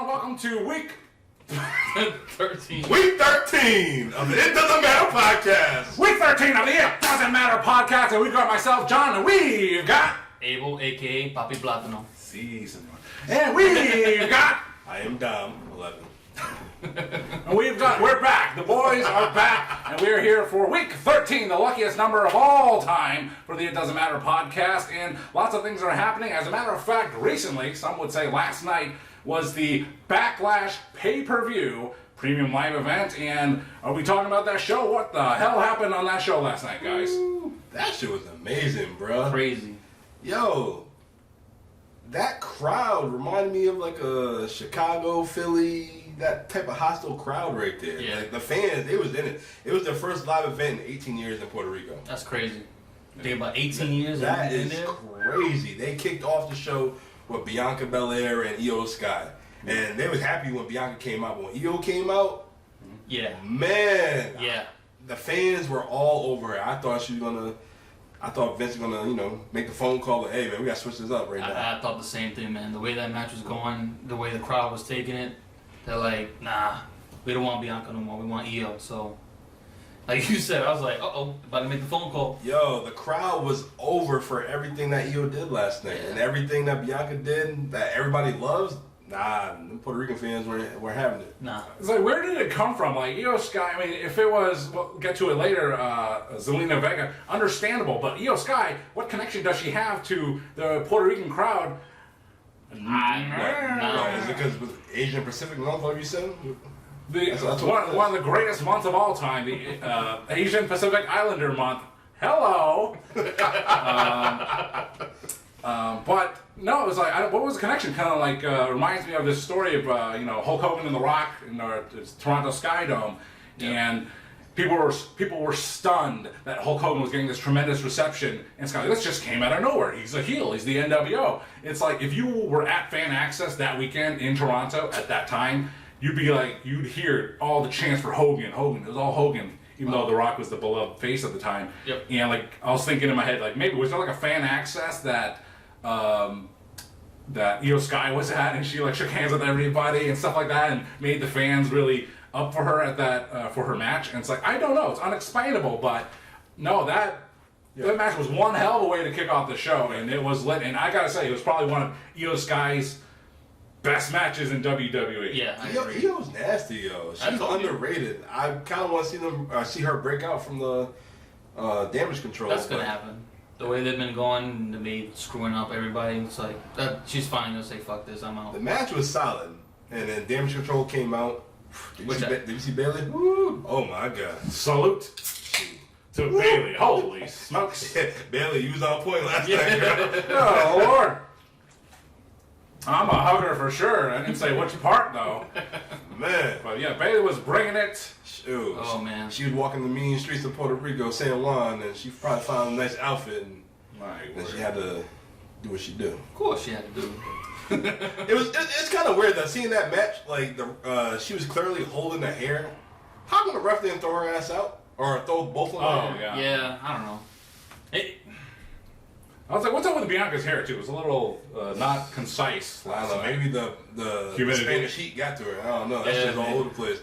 and welcome to week 13. Week 13 of the It Doesn't Matter podcast. Week 13 of the It Doesn't Matter podcast, and we've got myself, John, and we've got Abel, a.k.a. Papi Plátano. Season 1. And we've got I am Dom, 11. and we're back. The boys are back, and we're here for week 13, the luckiest number of all time for the It Doesn't Matter podcast, and lots of things are happening. As a matter of fact, recently, some would say last night, was the Backlash pay-per-view premium live event, and are we talking about that show? What the hell happened on that show last night, guys? Ooh, that shit was amazing, bro. Crazy. Yo, that crowd reminded me of like a Chicago, Philly, that type of hostile crowd right there. Yeah. Like the fans, they was in it. It was their first live event in 18 years in Puerto Rico. That's crazy. Think about 18 years That in is there. crazy. They kicked off the show with Bianca Belair and Io Sky. And they was happy when Bianca came out. But when Io came out, Yeah. man, Yeah. the fans were all over it. I thought Vince was gonna, make the phone call. Like, hey man, we gotta switch this up right now. I thought the same thing, man. The way that match was going, the way the crowd was taking it, they're like, nah, we don't want Bianca no more. We want Io. So, like you said, I was like, uh-oh, about to make the phone call. Yo, the crowd was over for everything that Io did last night, and everything that Bianca did that everybody loves. Nah, the Puerto Rican fans were having it. Nah. It's like, where did it come from? Like, Io Sky, I mean, if it was, we'll get to it later, Zelina Vega, understandable, but Io Sky, what connection does she have to the Puerto Rican crowd? No, is it because it was Asian Pacific month, like you said? That's One of the greatest months of all time, the Asian Pacific Islander month. Hello! But no, it was like, what was the connection? Kind of like reminds me of this story of Hulk Hogan and The Rock in the Toronto Sky Dome, and people were stunned that Hulk Hogan was getting this tremendous reception, and it's kind of like, this just came out of nowhere. He's a heel. He's the NWO. It's like if you were at Fan Access that weekend in Toronto at that time, you'd hear all the chants for Hogan. Hogan. It was all Hogan. Even though The Rock was the beloved face at the time. Yep. And like I was thinking in my head, like maybe was there like a Fan Access that Io Sky was at, and she like shook hands with everybody and stuff like that, and made the fans really up for her at that for her match. And it's like, I don't know, it's unexplainable, but no, that match was one hell of a way to kick off the show, and it was lit. And I gotta say, it was probably one of Io Sky's best matches in WWE. Yeah, I agree. Io's nasty, yo. She's underrated. I kind of want to see her break out from the damage control. That's gonna happen. The way they've been going, they screwing up everybody. It's like she's finally gonna say, "Fuck this, I'm out." The match was solid, and then damage control came out. Did you see Bailey? Woo. Oh my god! Salute to Bailey. Holy smokes! Bailey, you was on point last night, girl. Oh Lord! I'm a hugger for sure. I didn't say which part though. Man. But yeah, Bailey was bringing it. Shoot. Oh man. She was walking the mean streets of Puerto Rico, San Juan, and she probably found a nice outfit, and then she had to do what she do. Of course, she had to do. It's kind of weird that seeing that match, like she was clearly holding the hair. How come the ref didn't throw her ass out or throw both of them? Oh yeah. Yeah, I don't know. I was like, what's up with Bianca's hair too? It was a little not concise. I don't know. Maybe the Spanish heat got to her. I don't know. That shit's all over the place.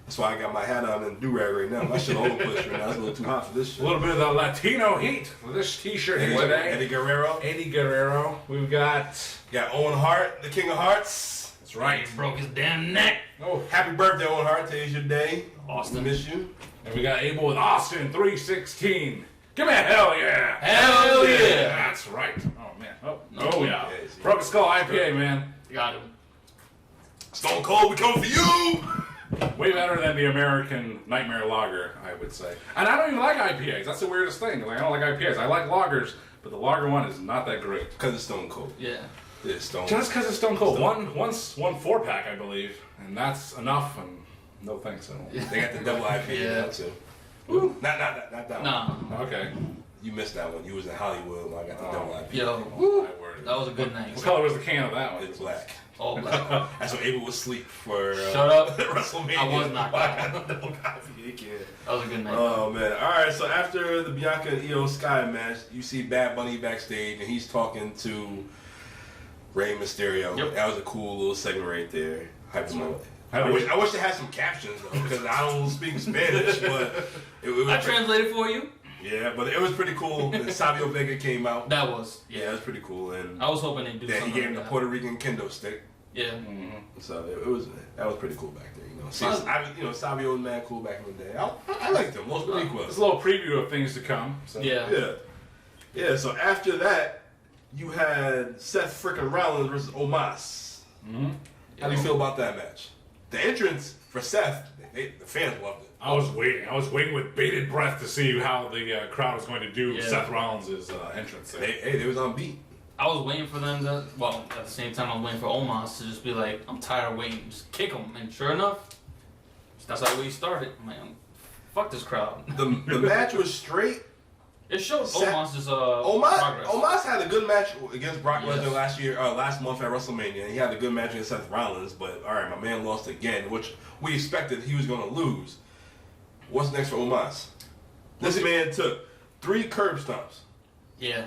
That's why I got my hat on and do-rag right now. My shit all over the place right now. It's a little too hot for this shit. A little bit of the Latino heat for this t-shirt here today. Eddie Guerrero. Eddie Guerrero. We've got Owen Hart, the King of Hearts. That's right. He broke his damn neck. Oh, happy birthday, Owen Hart. Today's your day. Austin. We miss you. And we got Abel with Austin 316. Give me a hell yeah. Hell yeah. That's right. Oh man. No. Oh yeah. Broken Skull IPA, man. You got him. Stone Cold, we come for you. Way better than the American Nightmare Lager, I would say. And I don't even like IPAs. That's the weirdest thing. Like, I don't like IPAs. I like lagers, but the lager one is not that great. Because it's Stone Cold. Yeah. It's Stone Cold. Just because it's Stone Cold. One 4-pack, I believe. And that's enough, and no thanks. They got the double IPA now, too. Ooh. Not that one. No. Okay. You missed that one. You was in Hollywood when I got the double IPA. Yo. That was a good night. What color was the can of that one? It's black. Oh, black. That's what Abel was asleep for. Shut up. WrestleMania. I was knocked out. Double IPA. That was a good night. Oh man! All right. So after the Bianca and Io Sky match, you see Bad Bunny backstage, and he's talking to Rey Mysterio. Yep. That was a cool little segment right there. hype him up. I wish they had some captions though, because I don't speak Spanish, but I translated for you. Yeah, but it was pretty cool. And Savio Vega came out. That was it was pretty cool, and I was hoping they'd do something. He gave him like the Puerto Rican kendo stick. Yeah. Mm-hmm. So that was pretty cool back there. Savio was mad cool back in the day. I liked him. Los Boricuas. It's a little preview of things to come. So. Yeah. So after that, you had Seth frickin' Rollins versus Omos. Mm-hmm. How do you feel about that match? The entrance for Seth, the fans loved it. I was waiting with bated breath to see how the crowd was going to do Seth Rollins' entrance. They was on beat. I was waiting for them to, at the same time I was waiting for Omos to just be like, I'm tired of waiting, just kick him. And sure enough, that's how we started. Man, fuck this crowd. The match was straight. It showed Omos' progress. Omos had a good match against Brock Lesnar last month at WrestleMania. He had a good match against Seth Rollins, but all right, my man lost again, which we expected he was going to lose. What's next for Omos? This man took 3 curb stomps. Yeah.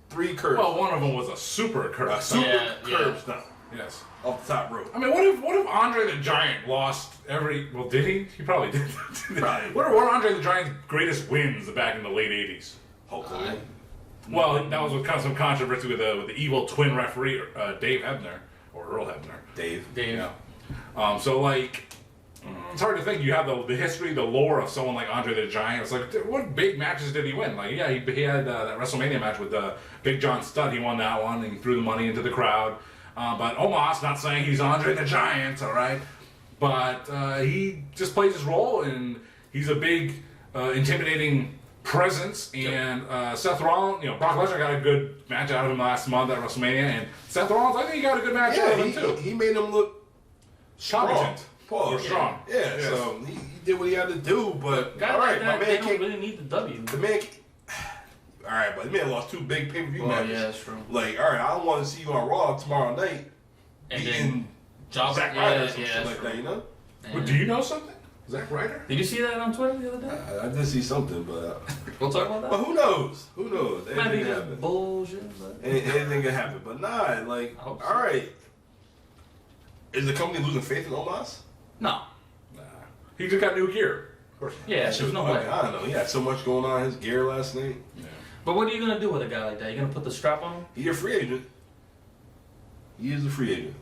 3 curb. Well, one of them was a super curb. Curb stomp. Yes. Off the top rope. I mean, what if Andre the Giant lost every? Well, did he? He probably did. Probably. What are Andre the Giant's greatest wins back in the late '80s? Hulk Hogan. Well, that was with kind of some controversy with the evil twin referee, Dave Hebner or Earl Hebner. Dave. Yeah. So like, it's hard to think. You have the history, the lore of someone like Andre the Giant. It's like, what big matches did he win? Like, yeah, he had that WrestleMania match with Big John Studd. He won that one and threw the money into the crowd. But Omos, not saying he's Andre the Giant, all right? But he just plays his role, and he's a big, intimidating presence. And Seth Rollins, Brock Lesnar got a good match out of him last month at WrestleMania, and Seth Rollins, I think he got a good match out of him too. He made him look competent. Strong. Yeah, so he did what he had to do, but all right, my man can't really need the W. The man, all right, but the man lost 2 big pay-per-view matches. Yeah, that's true. Like, all right, I don't want to see you on Raw tomorrow night, and then Zack Ryder or some shit like that, But do you know something? Zack Ryder? Did you see that on Twitter the other day? I did see something, but we'll talk about that. But who knows? Who knows? Might be just bullshit. But anything can happen. But nah, like, all right. Is the company losing faith in Omos? No. Nah. He just got new gear. Of course. Yeah, there's no way. I don't know. He had so much going on in his gear last night. Yeah. But what are you gonna do with a guy like that? You gonna put the strap on him? He's a free agent. He is a free agent.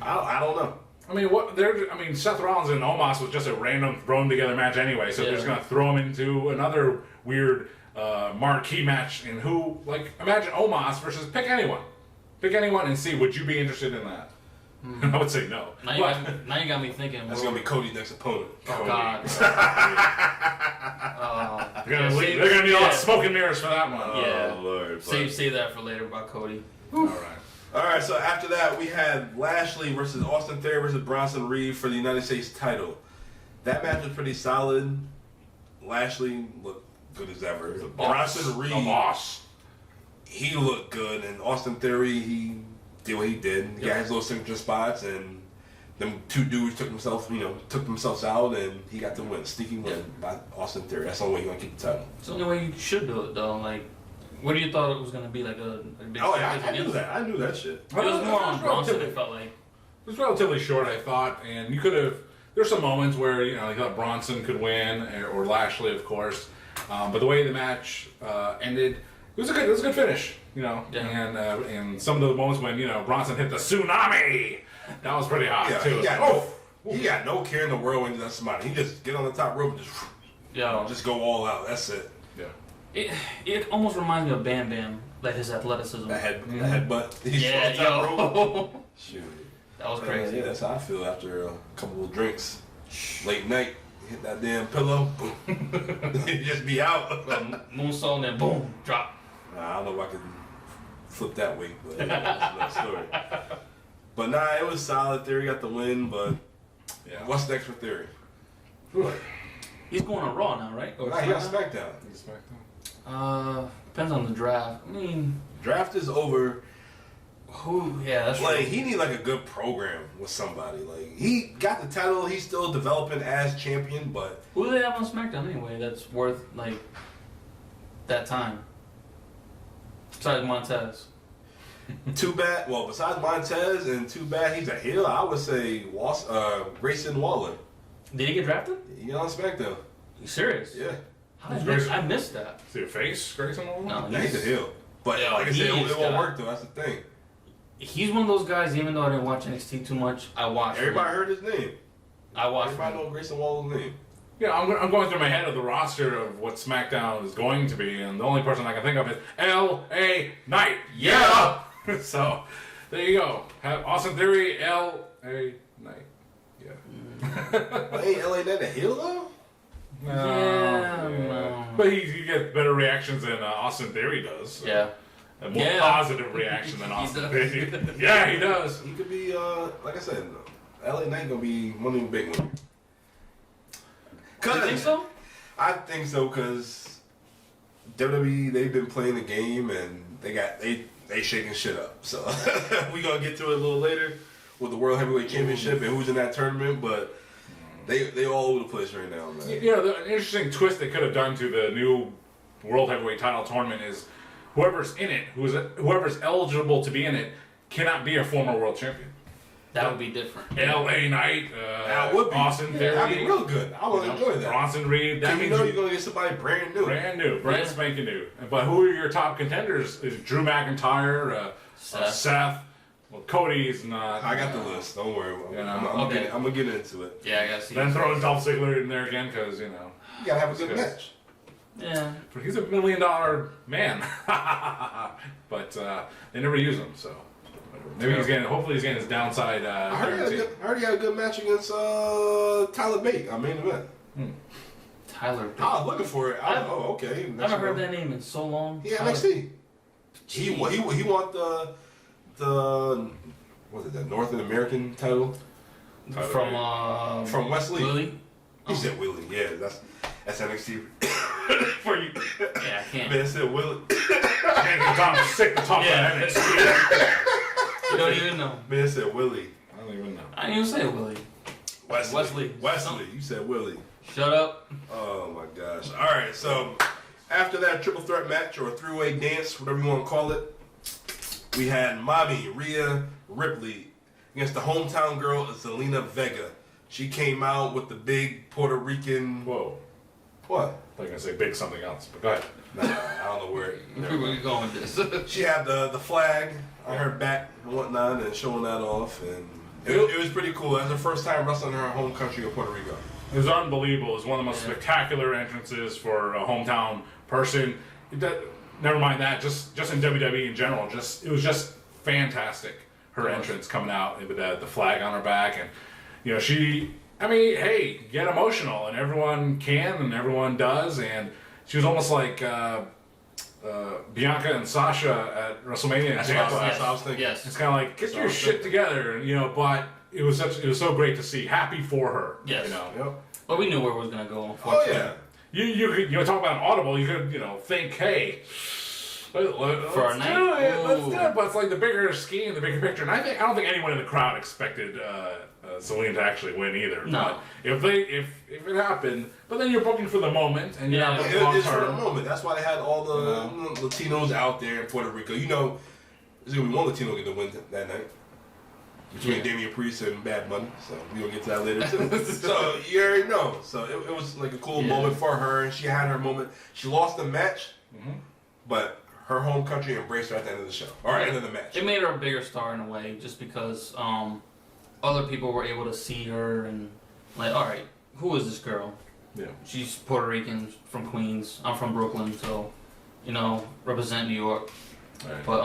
I don't know. I mean, Seth Rollins and Omos was just a random thrown together match anyway, so they're just gonna throw him into another weird marquee match. And imagine Omos versus pick anyone and see, would you be interested in that? I would say no. Now you got me thinking. That's gonna be Cody's next opponent. Oh God. They're gonna need a lot of smoke and mirrors for that one. Yeah. Oh Lord. Save that for later about Cody. All right. So after that, we had Lashley versus Austin Theory versus Bronson Reed for the United States title. That match was pretty solid. Lashley looked good as ever. Bronson Reed, he looked good, and Austin Theory, he did what he did. He got his little signature spots, and them 2 dudes took themselves out, and he got the win. Sneaky win by Austin Theory. That's the only way he's gonna keep the title. It's the only way you should do it, though. Like, what do you thought it was gonna be? Like a big I knew that. I knew that shit. It was more on Bronson. It felt like it was relatively short, I thought, and you could have. There's some moments where you thought Bronson could win, or Lashley, of course. But the way the match ended, it was a good finish. And some of the moments when Bronson hit the tsunami, that was pretty hot too. He got no care in the world when he does somebody. He just get on the top rope and just go all out. That's it. Yeah. It almost reminds me of Bam Bam, like his athleticism. The headbutt. He's on the top rope. Shoot. That was crazy. Yeah, that's how I feel after a couple of drinks. Late night, hit that damn pillow, boom. Just be out. Moonsault and then boom, drop. I don't know if I could flip that weight, but that's another story. But it was solid. Theory got the win, but what's next for Theory? He's going on Raw now, right? Or he got Smackdown. Depends on the draft. I mean, draft is over. That's like true. he need like a good program with somebody. Like he got the title, he's still developing as champion, but who do they have on SmackDown anyway? That's worth that time. Besides Montez. Too bad. Well, besides Montez and too bad he's a heel, I would say Grayson Waller. Did he get drafted? He on SmackDown. You serious? Yeah. I missed that. See your face, Grayson? No, He's a heel. But Yeah, like I he said, is it won't God. work though. That's the thing. He's one of those guys. Even though I didn't watch NXT too much, I watched. Everybody him. heard his name. I watched. Everybody him. know Grayson Waller's name. Yeah, I'm going through my head of the roster of what SmackDown is going to be, and the only person I can think of is L.A. Knight. Yeah! So, there you go. Have Austin Theory, L.A. Knight. Yeah. But ain't LA Knight a heel though? No. But you get better reactions than Austin Theory does. So. Yeah. A more Yeah. positive reaction than He Austin does. Theory. Yeah, he does. He could be, like I said, LA Knight gonna be one of the big ones. You think so? I think so because WWE, they've been playing the game and they shaking shit up. So we gonna get to it a little later with the World Heavyweight Championship and who's in that tournament, but they all over the place right now, man. You know, the interesting twist they could have done to the new World Heavyweight title tournament is whoever's in it, whoever's eligible to be in it, cannot be a former world champion. That would be different. L.A. Knight, That would be Austin Theory. that'd be real good. I would enjoy that. Bronson Reed. That That you means know you're gonna get somebody brand new. brand Yeah. spanking new. But who are your top contenders? Is Drew McIntyre, Seth. Well, Cody's not. I got the list. Don't worry. I'm gonna get into it. Yeah, I gotta see. Then throw Dolph Ziggler in there again because you know. You gotta have a good Yes. match. Yeah. He's $1 million man, but they never use him. So maybe he's getting. Hopefully, he's getting his downside. I heard he had a good match against Tyler Bate. I main event. Tyler. I was looking for it. Okay. I haven't heard that name in so long. Yeah, Tyler. NXT. He won the what is it, the North American title From Wesley. Willie. He said Willie. Yeah, that's NXT for you. Yeah, I can't. Man said Willie. I'm sick to talk Yeah. about NXT. You don't even know. Man said Willie. I don't even know. I didn't even say Willie. Wesley. You said Willie. Shut up. Oh my gosh. All right, so after that triple threat match or three-way dance, whatever you want to call it, we had Mommy Rhea Ripley against the hometown girl Zelina Vega. She came out with the big Puerto Rican. Whoa. What? I was gonna say big something else, but go ahead. Nah, I don't know where. Where we going with this? She had the flag on her back and whatnot and showing that off, and it was pretty cool. That was her first time wrestling in her home country of Puerto Rico. It was unbelievable. It was one of the most spectacular entrances for a hometown person. Never mind that. Just in WWE in general, it was just fantastic. Her entrance coming out with the flag on her back, and you know hey, get emotional, and everyone can, and everyone does, and she was almost like Bianca and Sasha at WrestleMania in Tampa. That's what I was thinking. Yes. It's kind of like get your shit together, you know. But it was so great to see. Happy for her. Yes. You know. Yep. Well, we knew where it was gonna go. Oh Unfortunately. yeah. You could talk about an audible. You could think, hey, let's For a night? do it. Let's do Ooh. it. But it's like the bigger scheme, the bigger picture. And I don't think anyone in the crowd expected Zelina to actually win either. No. But if it happened, but then you're booking for the moment and you're not looking long It's for the term. moment. That's why they had all the Latinos out there in Puerto Rico. You know, there's gonna be one Latino get the win that night. Between Damian Priest and Bad Bunny, so we're gonna get to that later too. So you already know. So it was like a cool moment for her, and she had her moment. She lost the match, but her home country embraced her at the end of the show, or end of the match. It made her a bigger star in a way, just because other people were able to see her and like, all right, who is this girl? Yeah. She's Puerto Rican, from Queens. I'm from Brooklyn, so represent New York. Right. But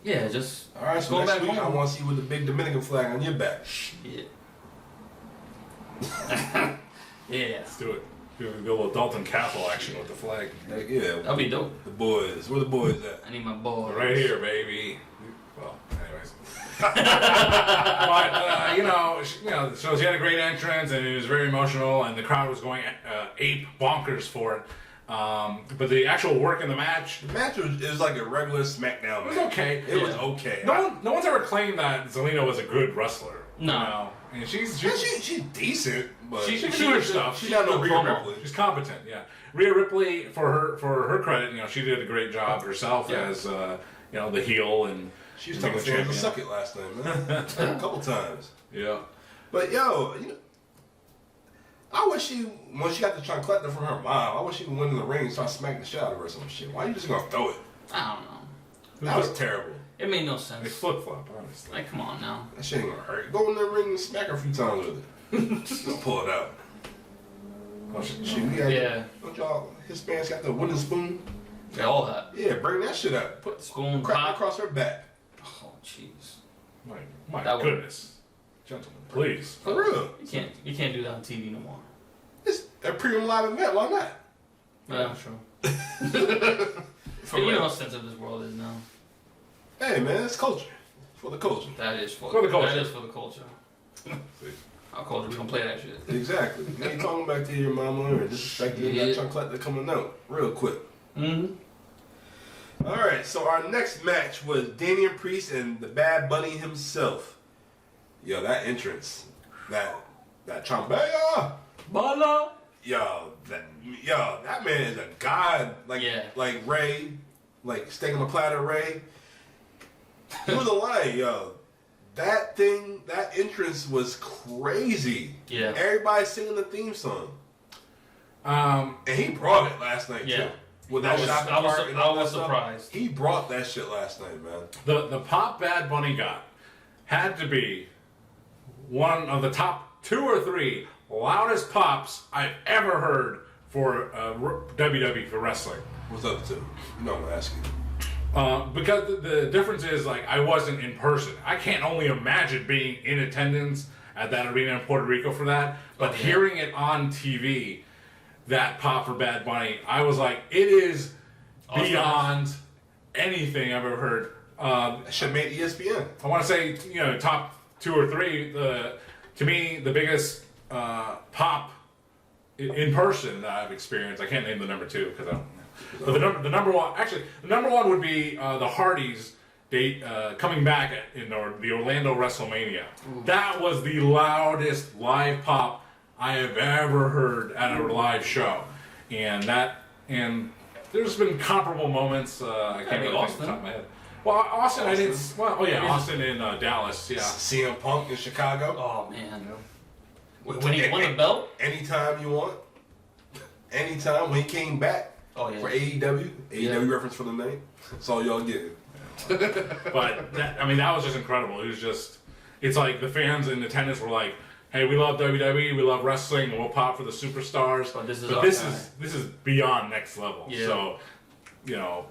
yeah, just All right, so going next back week I home. want to see you with the big Dominican flag on your back. Yeah. Yeah. Let's do it. Do a little Dalton Castle action with the flag. Like, yeah, That'd be dope. the boys. Where the boys at? I need my boy. Right here, baby. Well, anyways. But so she had a great entrance and it was very emotional, and the crowd was going ape bonkers for it. But the actual work in the match, The match was like a regular SmackDown it was match. okay. It was okay. No one's ever claimed that Zelina was a good wrestler. No. You know? And she's She's decent, but she can do her stuff. She's not no Rhea promo. Ripley. She's competent, yeah. Rhea Ripley, for her credit, she did a great job herself Yeah. as the heel and. She was talking fans to suck it last night, man. A couple times. Yeah. But yo, I wish when she got the chancleta from her mom, I wish she would went in the ring and start smacking the shit out of her or some shit. Why you just gonna throw it? I don't know. That was terrible. It made no sense. It's flip flop, honestly. Like, come on now. That shit ain't gonna hurt. Go in the ring and smack her a few times with it. Just gonna pull it out. Oh, shit, Yeah. Don't y'all Hispanics got the wooden spoon? They all that. Yeah, bring that shit up. Put the spoon, Crack it pop. across her back. Oh, jeez. My That goodness. Gentlemen, please. For real. You can't do that on TV no more. It's a premium live event. Why not? Yeah, true. For You know real. how sensitive this world is now. Hey, man, it's culture. For the culture. That is for the culture. That is for the culture. Our culture, we don't play that shit. Exactly. You ain't talking back to your mama or disrespecting that chancleta coming out real quick. Mm-hmm. All right, so our next match was Damian Priest and the Bad Bunny himself. Yo, that entrance, that Chambaya, Bala. yo, that man is a god. Like Ray, like steak on the platter Ray. He was a lion, yo. That entrance was crazy. Yeah. Everybody singing the theme song. And he brought it last night too. With that shopping cart and all that stuff. Surprised. He brought that shit last night, man. The pop Bad Bunny got had to be one of the top 2 or 3 loudest pops I've ever heard for WWE for wrestling. What's the other two? You know I'm gonna ask you. Because the difference is, like, I wasn't in person. I can't only imagine being in attendance at that arena in Puerto Rico for that. But hearing it on TV, that pop for Bad Bunny, I was like, it is beyond anything I've ever heard. That shit made ESPN. I want to say, top 2 or 3. To me, the biggest pop in person that I've experienced. I can't name the number 2 because I don't. But the number one would be the Hardys coming back in the Orlando WrestleMania. Ooh. That was the loudest live pop I have ever heard at a live show, and there's been comparable moments. I can't really think off the top of my head. Well, Austin, I didn't. Well, Austin in Dallas. Yeah, CM Punk in Chicago. Oh man, when he won the belt. Anytime you want. Anytime when he came back. Oh, yeah. For AEW reference for the name. That's all y'all get. But that was just incredible. It's like the fans in attendance were like, "Hey, we love WWE, we love wrestling, and we'll pop for the superstars." But this is beyond next level. Yeah. So,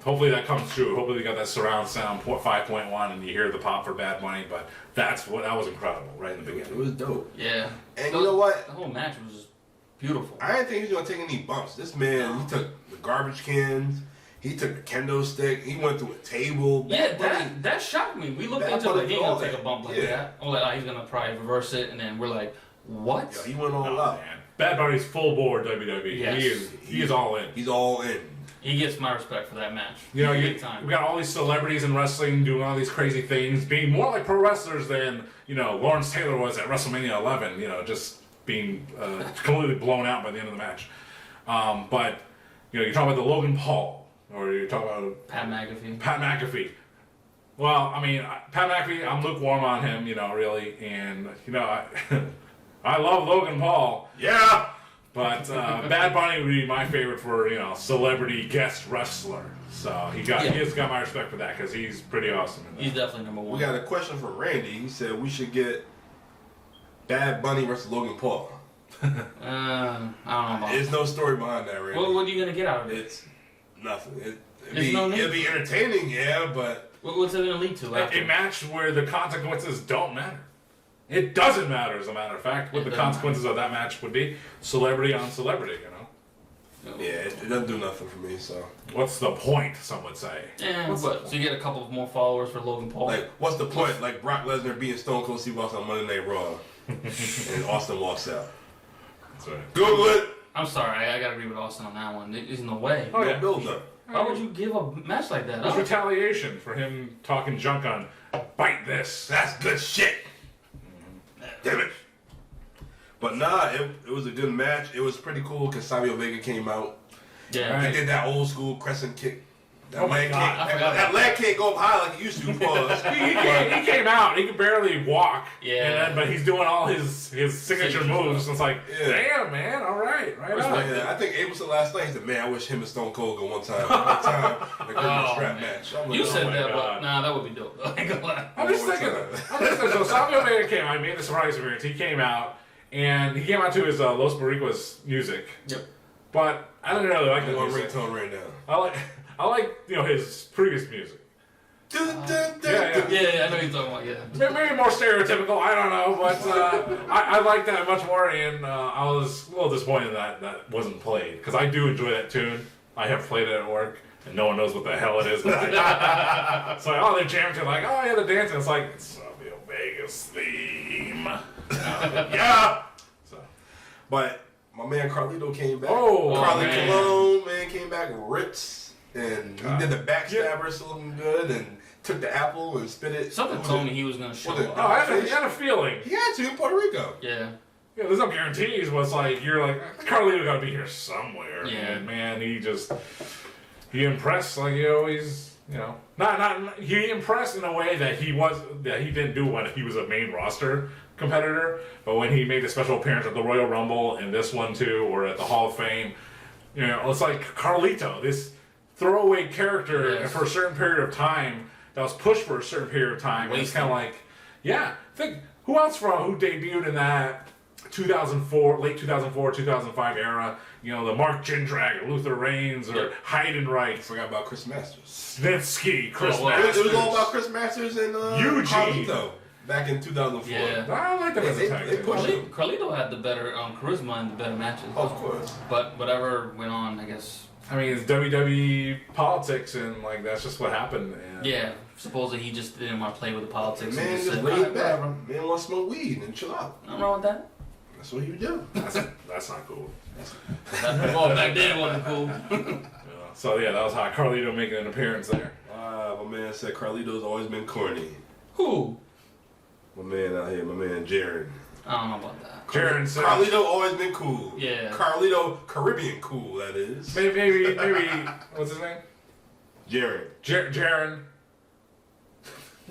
hopefully that comes true. Hopefully they got that surround sound 5.1, and you hear the pop for Bad Bunny. But that was incredible right in the beginning. It was dope. Yeah. And you know what? The whole match was just beautiful. I didn't think he was gonna take any bumps. This man, he took the garbage cans, he took the kendo stick, he went through a table. Yeah, that shocked me. We looked into it, he ain't gonna take a bump like that. I'm like, he's gonna probably reverse it, and then we're like, what? Yo, he went all out. Man. Bad Bunny's full board WWE. Yes. He is all in. He's all in. He gets my respect for that match. We got all these celebrities in wrestling doing all these crazy things, being more like pro wrestlers than Lawrence Taylor was at WrestleMania 11. Just being completely blown out by the end of the match. But you're talking about the Logan Paul, or you're talking about Pat McAfee. Pat McAfee. Well, I mean, Pat McAfee, I'm lukewarm on him, really, and I love Logan Paul. Yeah. But Bad Bunny would be my favorite for celebrity guest wrestler. So he has got my respect for that because he's pretty awesome. He's definitely number 1. We got a question from Randy. He said we should get Bad Bunny versus Logan Paul. I don't know about There's no story behind that, Randy. What are you gonna get out of it? It's nothing. It'd be entertaining, yeah, but what's it gonna lead to? A match where the consequences don't matter. It doesn't matter, as a matter of fact, what the consequences of that match would be. Celebrity on celebrity, Yeah, it doesn't do nothing for me, so. What's the point, some would say? Yeah, so you get a couple of more followers for Logan Paul? Like, what's the point? Like Brock Lesnar beating Stone Cold Steve Austin on Monday Night Raw, and Austin walks out. That's right. Google it! I'm sorry, I gotta agree with Austin on that one. There's no way. Oh, no yeah. build up. Why would you give a match like that? It's retaliation for him talking junk on Bite This. That's good shit. Damn it. But nah, it was a good match. It was pretty cool because Savio Vega came out. Yeah. Right. He did that old school crescent kick That leg can't go up high like it used to. Pause. He came out. He could barely walk. Yeah. But he's doing all his signature moves. It's like, damn, man. All right. Right on. Yeah, I think Abel said last night, he said, man, I wish him and Stone Cold go one time in a strap match. You said that, but nah, that would be dope. I ain't gonna lie. I'm just thinking. So Savio Vega came out. He made the surprise appearance. He came out, and he came out to his Los Barriquas music. Yep. But I don't really like the one music. ringtone right now. I like his previous music. Yeah, I know you're talking about. Yeah. Maybe more stereotypical. I don't know, but I like that much more. And I was a little disappointed that wasn't played because I do enjoy that tune. I have played it at work, and no one knows what the hell it is. But it's like, oh, they're jamming to it. Like, oh yeah, they're dancing. It's like it's Savio Vega's theme. Yeah. So, but my man Carlito came back. Man. Colon, man, came back ripped. And he did the backstabber, so looking good, and took the apple and spit it. Something told me he was gonna show up. I had a feeling. He had to in Puerto Rico. Yeah. Yeah, there's no guarantees, but it's like you're like Carlito got to be here somewhere. Yeah. And man, he impressed like he always, not he impressed in a way that he didn't do when he was a main roster competitor, but when he made the special appearance at the Royal Rumble and this one too, or at the Hall of Fame, it's like Carlito, this throwaway character for a certain period of time that was pushed for a certain period of time. And it's kind of like, think who else who debuted in that 2004, late 2004, 2005 era? The Mark Jindrak, or Luther Reigns, or Heidenreich. Forgot about Chris Masters. Snitsky, Chris Masters. It was all about Chris Masters and Eugene. Carlito back in 2004. Yeah. I like them as a tag team. Carlito had the better charisma and the better matches. Of course. But whatever went on, I guess. I mean, it's WWE politics, and like that's just what happened. And yeah, supposedly he just didn't want to play with the politics. Man, and just laid back. Man, want to smoke weed and chill out. Nothing wrong with that. That's what he would do. That's not cool. Well, back then it wasn't cool. So yeah, that was how Carlito making an appearance there. My man said Carlito's always been corny. Who? My man out here, my man Jared. I don't know about that. Jared said, Carlito always been cool. Yeah. Carlito Caribbean cool, that is. Maybe what's his name? Jared. Jared. Jared,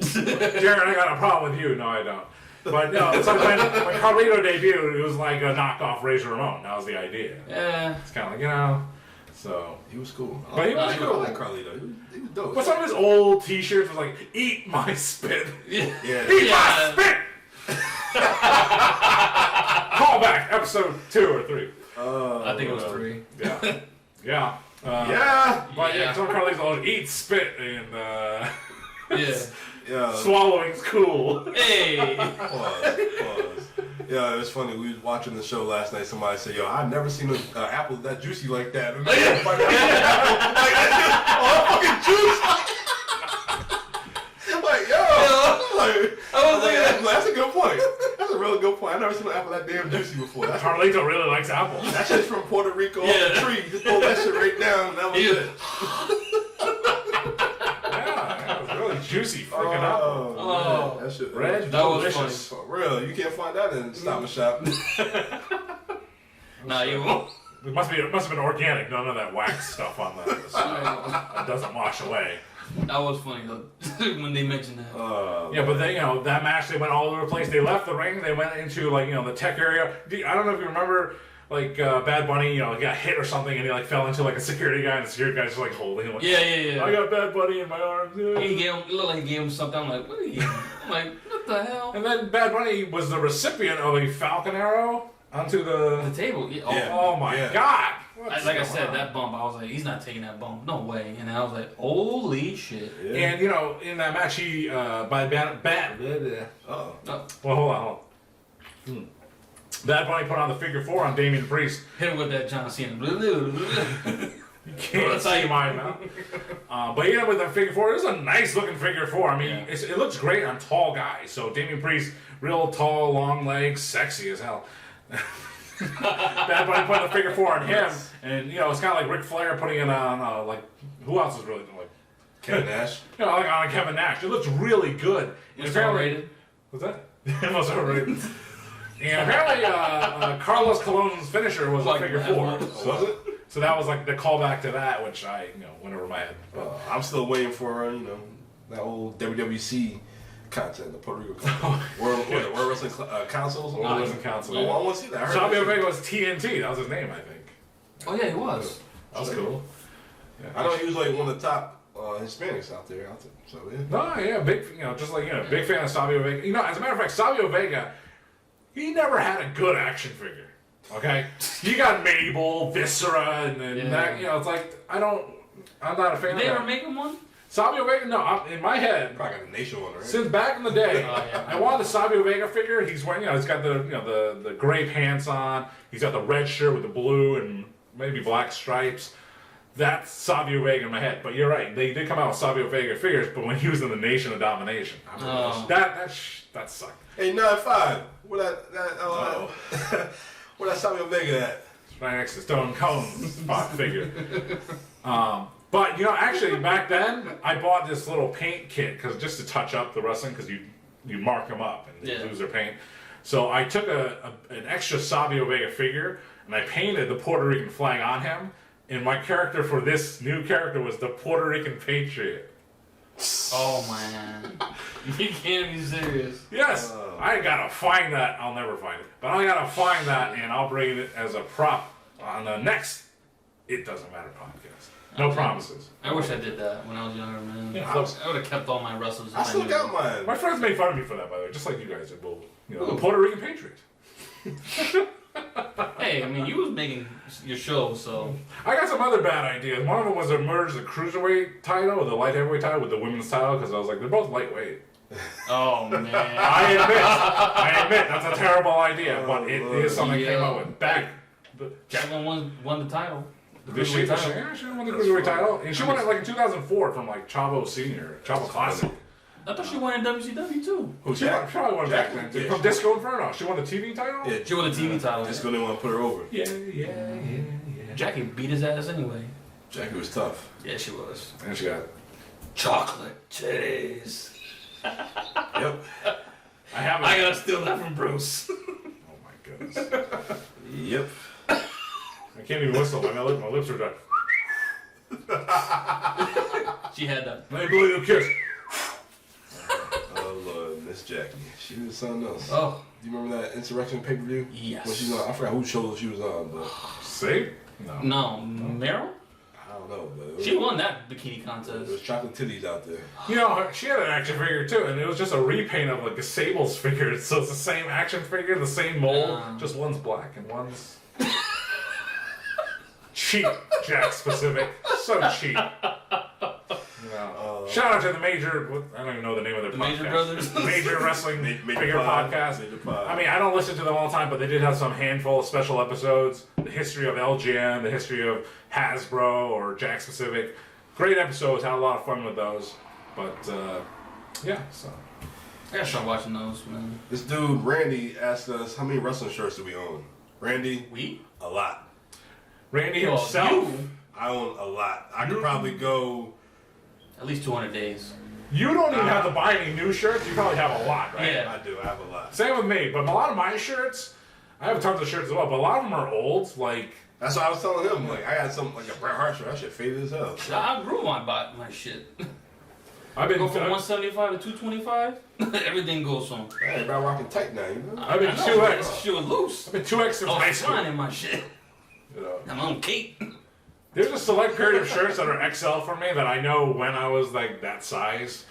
I got a problem with you. No, I don't. But no, so when Carlito debuted, it was like a knockoff Razor Ramon. That was the idea. Yeah. It's kind of like, so. He was cool. But he was I cool. like Carlito. He was dope. But some of his old t-shirts was like, eat my spit. Yeah. Eat my spit! Call back, episode 2 or 3. I think it was 3. Yeah. Yeah. But some Carlito's old eat spit and swallowing's cool. Hey. Pause. Yeah, it was funny. We was watching the show last night. Somebody said, "Yo, I've never seen an apple that juicy like that." And I'm like, yo, that's a good point. That's a real good point. I've never seen an apple that damn juicy before. Carlito really likes apples. That shit's from Puerto Rico off the tree. Just throw that shit right down. And that was it. Yeah, it was really juicy freaking apple. Oh, that shit. Red, that was delicious. For real, you can't find that in Stop and Shop. Nah, you won't. It must have been organic. None of that wax stuff on the it doesn't wash away. That was funny though when they mentioned that. Yeah, but they, that match, they went all over the place. They left the ring. They went into the tech area. I don't know if you remember, Bad Bunny, he got hit or something, and he fell into a security guy, and the security guy's just holding him. Yeah. I got Bad Bunny in my arms. Yeah. It looked like he gave him something. I'm like, what are you? I'm like, what the hell? And then Bad Bunny was the recipient of a Falcon Arrow onto the table. Oh my God. Like I said, that bump, I was like, he's not taking that bump. No way. And I was like, holy shit. Yeah. And, in that match, he, well, hold on. Bad Bunny put on the figure 4 on Damian Priest. Hit him with that John Cena. You can't see mine now. But with the figure 4, it was a nice looking figure 4. I mean, it looks great on tall guys. So Damian Priest, real tall, long legs, sexy as hell. Bad Bunny put the figure 4 on him, and it's kind of like Ric Flair putting it on who else is really Kevin Nash. On Kevin Nash. It looks really good. It's overrated. What's that? It was overrated. And apparently, Carlos Colon's finisher was a figure 4. Was it? So that was like the callback to that, which I went over my head. But, I'm still waiting for that old WWC content, the Puerto Rico content. World Wrestling Councils. World Wrestling Council. I want to see that. Savio Vega was TNT. That was his name, I think. Oh yeah, he was. That was cool. Yeah. I know he was like one of the top Hispanics out there. So yeah. No, yeah, big, just like big fan of Savio Vega. As a matter of fact, Savio Vega, he never had a good action figure. Okay, you got Mabel, Viscera, and then that. It's like I'm not a fan. Did they ever make him one? Savio Vega, no. In my head, Probably got a nation one, right? since back in the day, I wanted the Savio Vega figure. He's wearing, he's got the gray pants on. He's got the red shirt with the blue and maybe black stripes. That's Savio Vega in my head. But you're right. They did come out with Savio Vega figures, but when he was in the Nation of Domination, that sucked. Hey, 9-5. Where that Savio Vega at? Right next to Stone Cold's Fox figure. But actually back then I bought this little paint kit just to touch up the wrestling, because you mark them up and they lose their paint. So I took an extra Savio Vega figure and I painted the Puerto Rican flag on him. And my character for this new character was the Puerto Rican Patriot. Oh man, you can't be serious. Yes, I gotta find that. I'll never find it, but I gotta find that, and I'll bring it as a prop on the next It Doesn't Matter podcast. No promises. I wish I did that when I was younger, man. Yeah, I would have kept all my wrestlers. I still got mine. My friends made fun of me for that, by the way, just like you guys did. Well, the Puerto Rican Patriot. Hey, I mean, you was making your show, so. I got some other bad ideas. One of them was to merge the cruiserweight title or the light heavyweight title with the women's title, because I was like, they're both lightweight. Oh man. I admit that's a terrible idea, but it is something I came up with back. Jacqueline won the title. Did she? Yeah, she won the cruiserweight title, and she won it like in 2004 from like Chavo Senior, Chavo Classic. I thought she won in WCW too. She probably won back then. Yeah, from Disco Inferno. She won the TV title? Yeah, She won the TV title. Disco didn't want to put her over. Yeah. Jackie beat his ass anyway. Jackie was tough. Yeah, she was. And she got Chocolate titties. Yep. I gotta steal that from Bruce. Oh my goodness. Yep. I can't even whistle. My lips are dry. She had that. Let me blow you a kiss. Oh Lord, Miss Jackie. She was something else. Oh. Do you remember that Insurrection pay-per-view? Yes. When she's on, I forgot whose show she was on, but See? No, Meryl? I don't know, but She won that bikini there contest. was chocolate titties out there. She had an action figure too, and it was just a repaint of like a Sable's figure. So it's the same action figure, the same mold, just one's black and one's cheap, Jack specific. So cheap. Shout out to the major, I don't even know the name of their podcast. Major Brothers? The Major Wrestling Major Figure Pod. Podcast. Major Pod. I mean, I don't listen to them all the time, but they did have some handful of special episodes. The history of LGN, the history of Hasbro or Jack Specific. Great episodes, had a lot of fun with those. But, yeah, so. I gotta start watching those, man. This dude, Randy, asked us, how many wrestling shirts do we own? Randy? We? A lot. Randy Well, himself. you- I own a lot. I could probably go... At least 200 days. You don't even have to buy any new shirts. You probably have a lot, right? Yeah. I do. I have a lot. Same with me, but a lot of my shirts, I have tons of shirts as well, but a lot of them are old, like... That's what I was telling him. Like, I got something like a Bret Hart shirt. That shit faded as hell. I grew my shit. I've been... Go from 175 to 225. Everything goes on. Hey, everybody rocking tight now, you know? I've been I know, 2X. Shit was loose. I've been 2X since high school. Flying in my shit. You know. I'm on Kate. There's a select period of shirts that are XL for me that I know when I was like that size,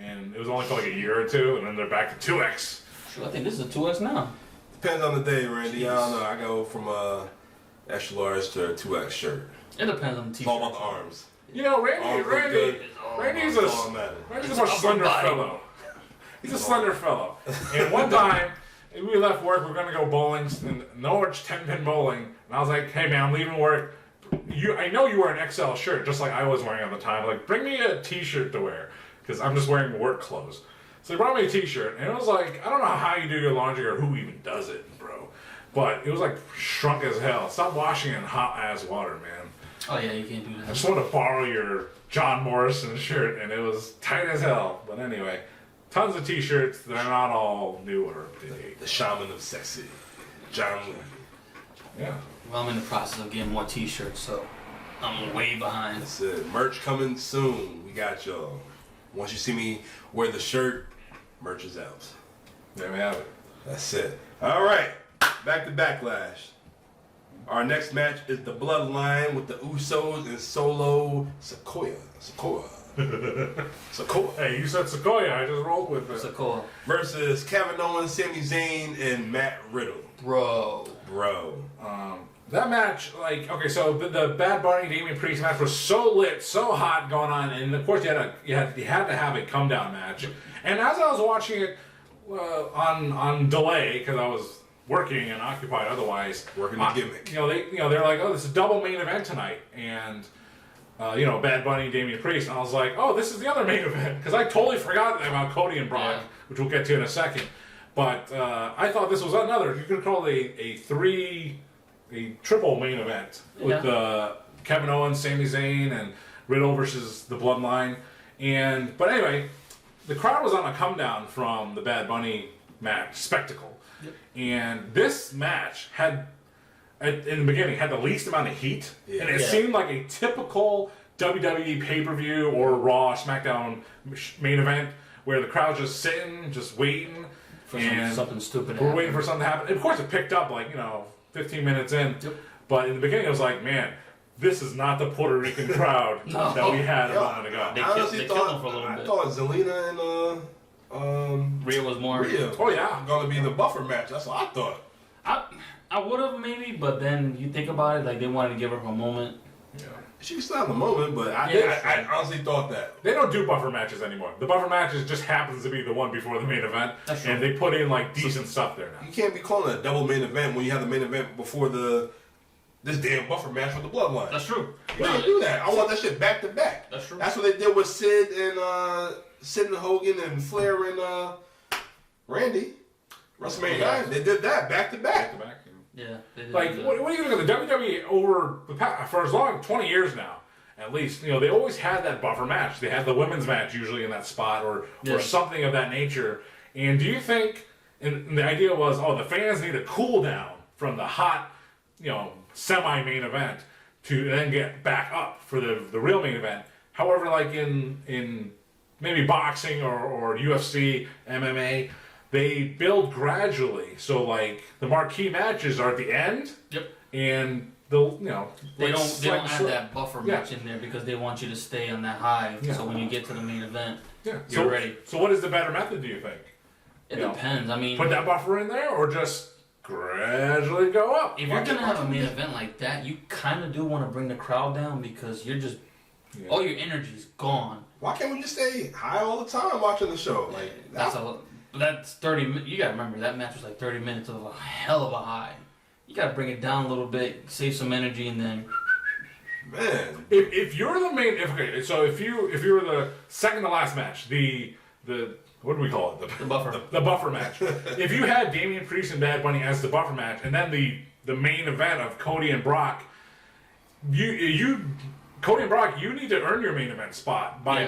and it was only for like a year or two, and then they're back to 2X. Sure, I think this is a 2X now. Depends on the day, Randy. I don't know. I go from extra large to a 2X shirt. It depends on the It's t-shirt. all about the arms. You know, Arms look good. Randy's That's all that matters. Randy's a slender body. fellow. He's a slender fellow. And one time, we left work, we were gonna go bowling, in Norwich 10-pin bowling, and I was like, hey man, I'm leaving work. I know you wear an XL shirt, just like I was wearing at the time. Like, bring me a t-shirt to wear, because I'm just wearing work clothes. So they brought me a t-shirt, and it was like, I don't know how you do your laundry or who even does it, bro. But it was like shrunk as hell. Stop washing it in hot ass water, man. Oh yeah, you can't do I that. just wanted to borrow your John Morrison shirt, and it was tight as hell. But anyway, tons of t-shirts. They're not all new or up to date. The shaman of sexy. John Lee. Yeah. Well, I'm in the process of getting more T-shirts, so I'm way behind. That's it. Merch coming soon. We got y'all. Once you see me wear the shirt, merch is out. There we have it. That's it. All right. Back to Backlash. Our next match is the Bloodline with the Usos and Solo Sikoa. Hey, you said Sequoia. I just rolled with it. Sokoa. Versus Kevin Owens, Sami Zayn, and Matt Riddle. Bro. That match, like, okay, so the Bad Bunny Damian Priest match was so lit, so hot going on, and of course you had to have a come down match. And as I was watching it on delay, because I was working and occupied otherwise, Working the gimmick. They're like, oh, this is a double main event tonight, and Bad Bunny Damian Priest, and I was like, oh, this is the other main event, because I totally forgot about Cody and Brock, which we'll get to in a second. But I thought this was another. You could call it a triple main event with Kevin Owens, Sami Zayn, and Riddle versus the Bloodline. But anyway, the crowd was on a come down from the Bad Bunny match spectacle, and this match had, in the beginning, had the least amount of heat, and it seemed like a typical WWE pay-per-view or Raw, SmackDown main event where the crowd's just sitting, just waiting. For something stupid. We're waiting for something to happen. And of course, it picked up 15 minutes in. Yep. But in the beginning, it was like, man, this is not the Puerto Rican crowd that we had a moment ago. They killed them for a little bit. I thought Zelina and Rhea was more. Rhea. Oh yeah, going to be the buffer match. That's what I thought. I would have maybe, but then you think about it, like they wanted to give her a moment. Yeah. She can still have a moment, but I honestly thought that. They don't do buffer matches anymore. The buffer matches just happens to be the one before the main event, and they put in decent stuff there now. You can't be calling it a double main event when you have the main event before this damn buffer match with the Bloodline. That's true. You can't do that. I want that shit back to back. That's true. That's what they did with Sid and Hogan and Flair and Randy. WrestleMania 9. They did that back to back. Yeah. They did What are you looking at the WWE over the past, for as long 20 years now? At least, they always had that buffer match. They had the women's match usually in that spot or something of that nature. And do you think, and the idea was, the fans need to cool down from the hot, semi-main event to then get back up for the real main event. However, like in maybe boxing or UFC, MMA, they build gradually. So the marquee matches are at the end. Yep. And they don't add that buffer match in there because they want you to stay on that high. Yeah. So when you get to the main event, you're ready. So what is the better method, do you think? It depends. I mean, put that buffer in there or just gradually go up? If you're gonna have a main event like that, you kind of do want to bring the crowd down because you're just all your energy's gone. Why can't we just stay high all the time watching the show? That's 30 minutes. You gotta remember that match was 30 minutes of a hell of a high. You gotta bring it down a little bit, save some energy, and then. Man, if you're the main, if you were the second to last match, the what do we call it? The buffer match. If you had Damian Priest and Bad Bunny as the buffer match, and then the main event of Cody and Brock, Cody and Brock, you need to earn your main event spot by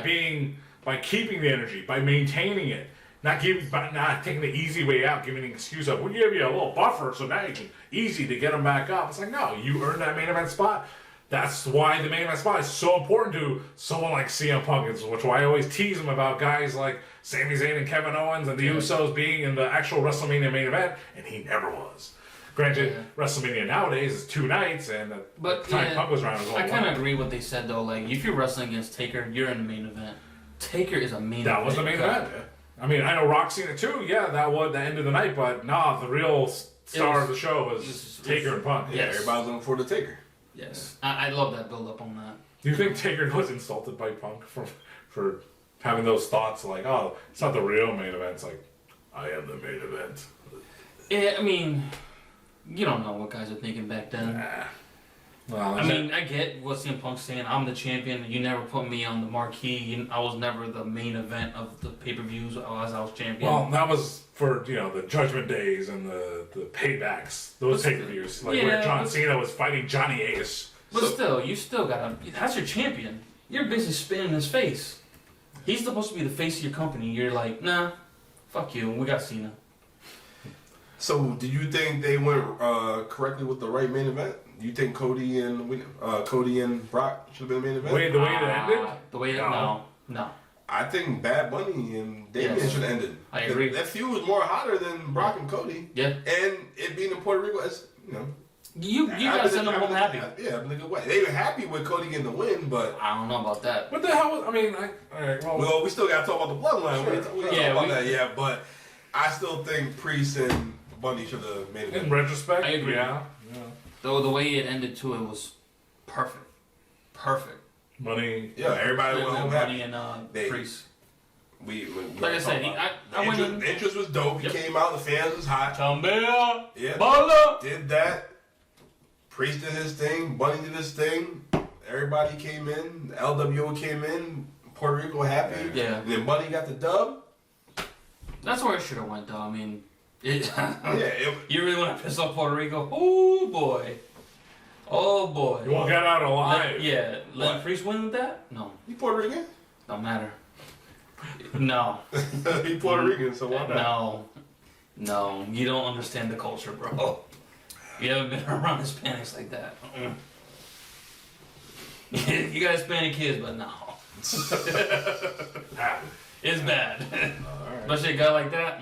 keeping the energy, by maintaining it. Not taking the easy way out, giving an excuse of, we'll give you a little buffer so now you can easy to get them back up. It's like, no, you earned that main event spot. That's why the main event spot is so important to someone like CM Punk, which is why I always tease him about guys like Sami Zayn and Kevin Owens and the Usos being in the actual WrestleMania main event, and he never was. Granted, WrestleMania nowadays is 2 nights, and the time Punk was around as well. I kind of agree with what they said, though. If you're wrestling against Taker, you're in the main event. Taker is a main event. That was the main event. I mean, I know Rock seen it too. Yeah, that was the end of the night, but the real star of the show was Taker and Punk. Yeah, everybody's looking for the Taker. Yes, I love that build up on that. Do you think Taker was insulted by Punk for having those thoughts it's not the real main event? It's like, I am the main event. Yeah, I mean, you don't know what guys are thinking back then. Nah. Well, I get what CM Punk's saying. I'm the champion. You never put me on the marquee. I was never the main event of the pay-per-views as I was champion. Well, that was for the Judgment Days and the paybacks. Those pay-per-views, where John Cena was fighting Johnny Ace. But still, you still gotta. That's your champion. You're basically spinning his face. He's supposed to be the face of your company. You're like, nah, fuck you. We got Cena. So, do you think they went correctly with the right main event? Do you think Cody and Brock should have been the main event? Wait, the way it ended? The way no. I think Bad Bunny and Damian should have ended. I agree. That feud was more hotter than Brock and Cody. Yeah. And it being in Puerto Rico, as you know. You gotta send them home happy. Yeah, in a good way. They were happy with Cody getting the win, but I don't know about that. What the hell was, I mean, alright, well, we still gotta talk about the bloodline. Sure. We gotta talk about that, yeah. But I still think Priest and Bunny should have made it. in retrospect, I agree. yeah. Though the way it ended too, it was perfect. Money. Yeah, everybody went home Bunny happy. and They- Priest. We Like I said, I went in. The interest was dope. He Yep. came out, the fans was hot. Chambea, Yeah. Bala. Did that. Priest did his thing. Bunny did his thing. Everybody came in. The LWO came in. Puerto Rico happy. Yeah. And then Bunny got the dub. That's where it should have went though. I mean, Yeah. you really want to piss off Puerto Rico? Oh boy. Oh boy. You won't get out alive. Let What? Priest win with that? No. He Puerto Rican? Don't matter. No. He Puerto Rican, so why not? No. You don't understand the culture, bro. You haven't been around Hispanics like that. You got Hispanic kids, but no. It's bad. Especially a guy like that.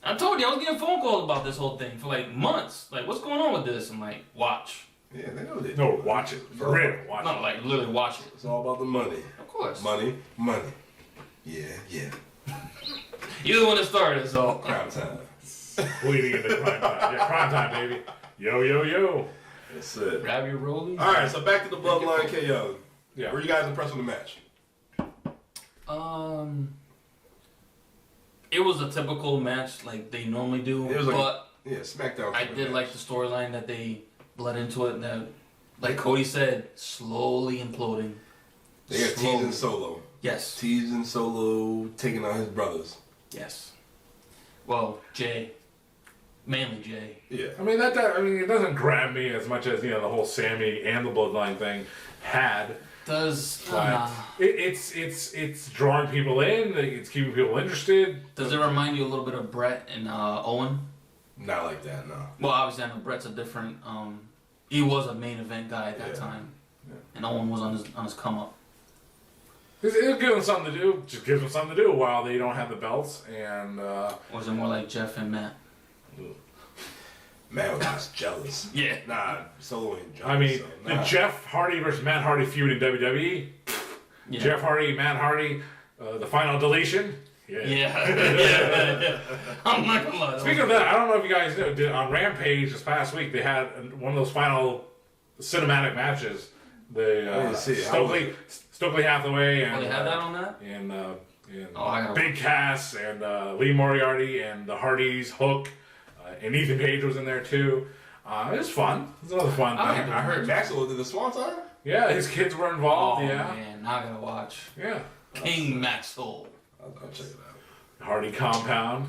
I told you, I was getting phone calls about this whole thing for like months. Like, what's going on with this? I'm like, watch. Yeah, they know that. No, watch it. For real, watch No, it. like, literally watch it. It's all about the money. Of course. Money. Yeah. You're the one that started, so. Crime time. Bleeding into crime time. Yeah, crime time, baby. Yo. That's it. Grab your rollies. All right, so back to the Bloodline KO. Yeah. Were you guys impressed with the match? It was a typical match like they normally do, It was like but Yeah, Smackdown. I did like the storyline that they bled into it. That, like Cody said, slowly imploding. They got Slowly. teasing Solo. Yes. Teasing Solo, taking on his brothers. Yes. Well, Jay. Mainly Jay. Yeah. I mean, it doesn't grab me as much as, the whole Sammy and the Bloodline thing had. Does But it's drawing people in. It's keeping people interested. does it remind you a little bit of Brett and Owen? Not like that, no. Well, obviously I know Brett's a different. He was a main event guy at that Yeah. time, Yeah. and Owen was on his come up. It'll give them something to do. Just gives them something to do while they don't have the belts. And Or was it more like Jeff and Matt? Matt was just jealous. Yeah. Nah, Solo ain't jealous. I mean, so, the nah. Jeff Hardy versus Matt Hardy feud in WWE. Yeah. Jeff Hardy, Matt Hardy, the final deletion. Yeah. I'm not gonna lie. Speaking of that, I don't know if you guys know, on Rampage this past week, they had one of those final cinematic matches. The didn't see it. Stokely Hathaway and they had that on that? and I gotta Big Cass and Lee Moriarty and the Hardys, Hook, and Ethan Page was in there too. It was fun. It was another fun thing. I heard Maxwell did the Swanton. Yeah, his kids were involved. Oh yeah, man, now I gotta watch yeah. King Maxwell. I'll check it out. Hardy Compound.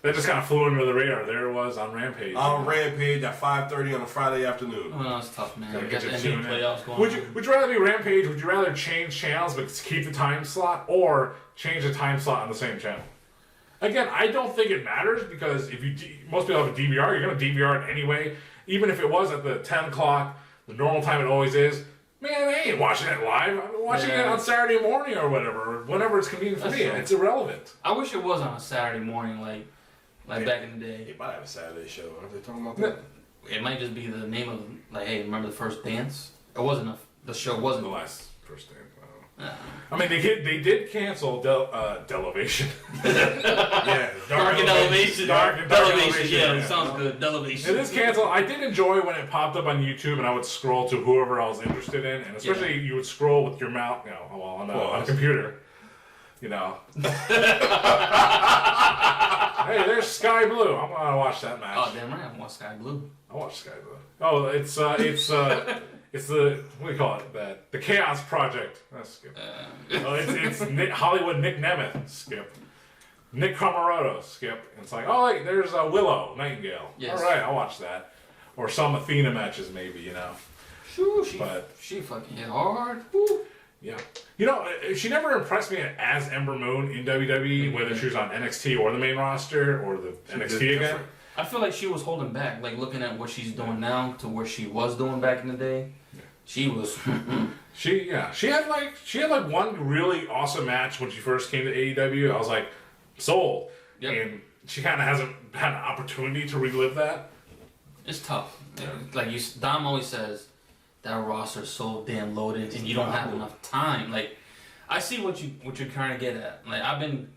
That just kind of flew under the radar. There it was on Rampage. On Rampage at 5:30 on a Friday afternoon. Oh, that's tough, man. Gotta Got get the you NBA tuned in. playoffs going Would on. you rather be Rampage? Would you rather change channels but keep the time slot, or change the time slot on the same channel? Again, I don't think it matters because if most people have a DVR, you're going to DVR it anyway. Even if it was at the 10 o'clock, the normal time it always is. Man, I ain't watching it live. I'm watching it on Saturday morning or whatever, whenever it's convenient for That's me. true. It's irrelevant. I wish it was on a Saturday morning, like back in the They day. might have a Saturday show. Aren't they talking about that? It might just be the name of like, hey, remember the first dance? It wasn't the show wasn't. The last first day. Uh, I mean, they did cancel Delevation. Yeah, Dark and Elevation. Dark Elevation. Elevation, Yeah, yeah. it sounds good. Elevation. It is canceled. I did enjoy when it popped up on YouTube and I would scroll to whoever I was interested in, and especially you would scroll with your mouth, on a computer. Hey, there's Sky Blue. I'm gonna watch that match. Oh damn right, I want Sky Blue. I watch Sky Blue. Oh, it's the what do you call it? The Chaos Project. That's skip. It's Hollywood Nick Nemeth. Skip. Nick Camaroto. Skip. And it's like, oh, hey, there's Willow Nightingale. Yes. All right, I'll watch that. Or some Athena matches, maybe. Shoo, she But- fucking hit hard. Woo. Yeah. You know, she never impressed me as Ember Moon in WWE, whether she was on NXT or the main roster or the NXT again. I feel like she was holding back, like looking at what she's doing now to what she was doing back in the day. Yeah. She was. She had like one really awesome match when she first came to AEW. I was like, sold. Yep. And she kind of hasn't had an opportunity to relive that. It's tough. Yeah. Like Dom always says, that roster is so damn loaded, and you don't have enough time. Like, I see what you're trying to get at. Like, I've been,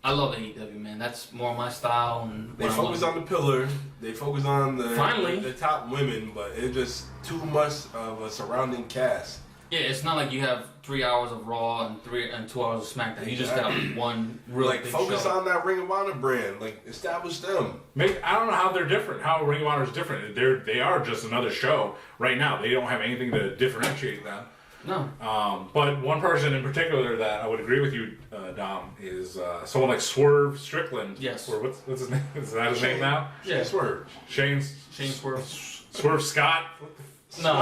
I love AEW, man. That's more my style. And they focus on the pillar. They focus on the top women, but it's just too much of a surrounding cast. Yeah, it's not like you have 3 hours of Raw and 2 hours of SmackDown. You just got one real big focus show. on that Ring of Honor brand. Like, establish them. I don't know how they're different. How Ring of Honor is different. They are just another show right now. They don't have anything to differentiate them. No. But one person in particular that I would agree with you, Dom, is someone like Swerve Strickland. Yes. Or what's his name? Is that his name now? Yeah. Swerve. Shane Swerve. Swerve Scott. No,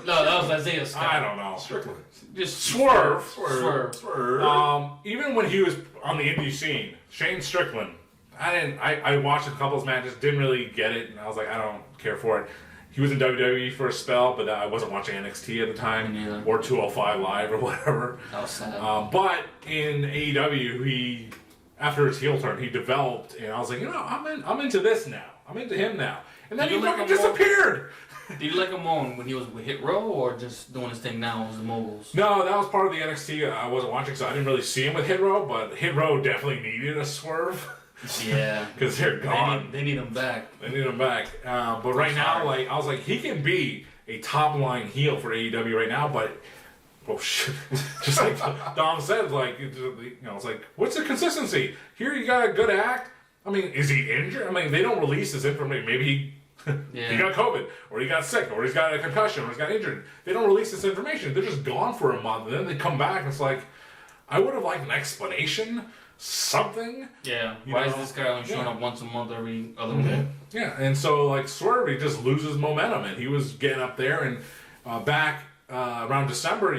that was Isaiah Scott. I don't know. Strickland. Just Swerve. Swerve. Even when he was on the indie scene, Shane Strickland, I watched a couple of matches, didn't really get it, and I was like, I don't care for it. He was in WWE for a spell, but I wasn't watching NXT at the time, or 205 Live or whatever. That was sad. But in AEW, after his heel turn, he developed, and I was like, I'm into this now. I'm into him now. And then he fucking disappeared. Did you like him more when he was with Hit Row, or just doing his thing now as the moguls? No, that was part of the NXT I wasn't watching, so I didn't really see him with Hit Row, but Hit Row definitely needed a swerve. Yeah. Because they're gone. They need him back. But right now, I was like, he can be a top-line heel for AEW right now, but... Oh, shit. Just like Dom said, it's like, what's the consistency? Here you got a good act. I mean, is he injured? I mean, they don't release this information. Maybe he got COVID, or he got sick, or he's got a concussion, or he's got injured. They don't release this information. They're just gone for a month, and then they come back, and it's like, I would have liked an explanation, something. Yeah, why is this guy only showing up once a month every other week? Yeah, and so, Swerve, he just loses momentum, and he was getting up there, and back around December,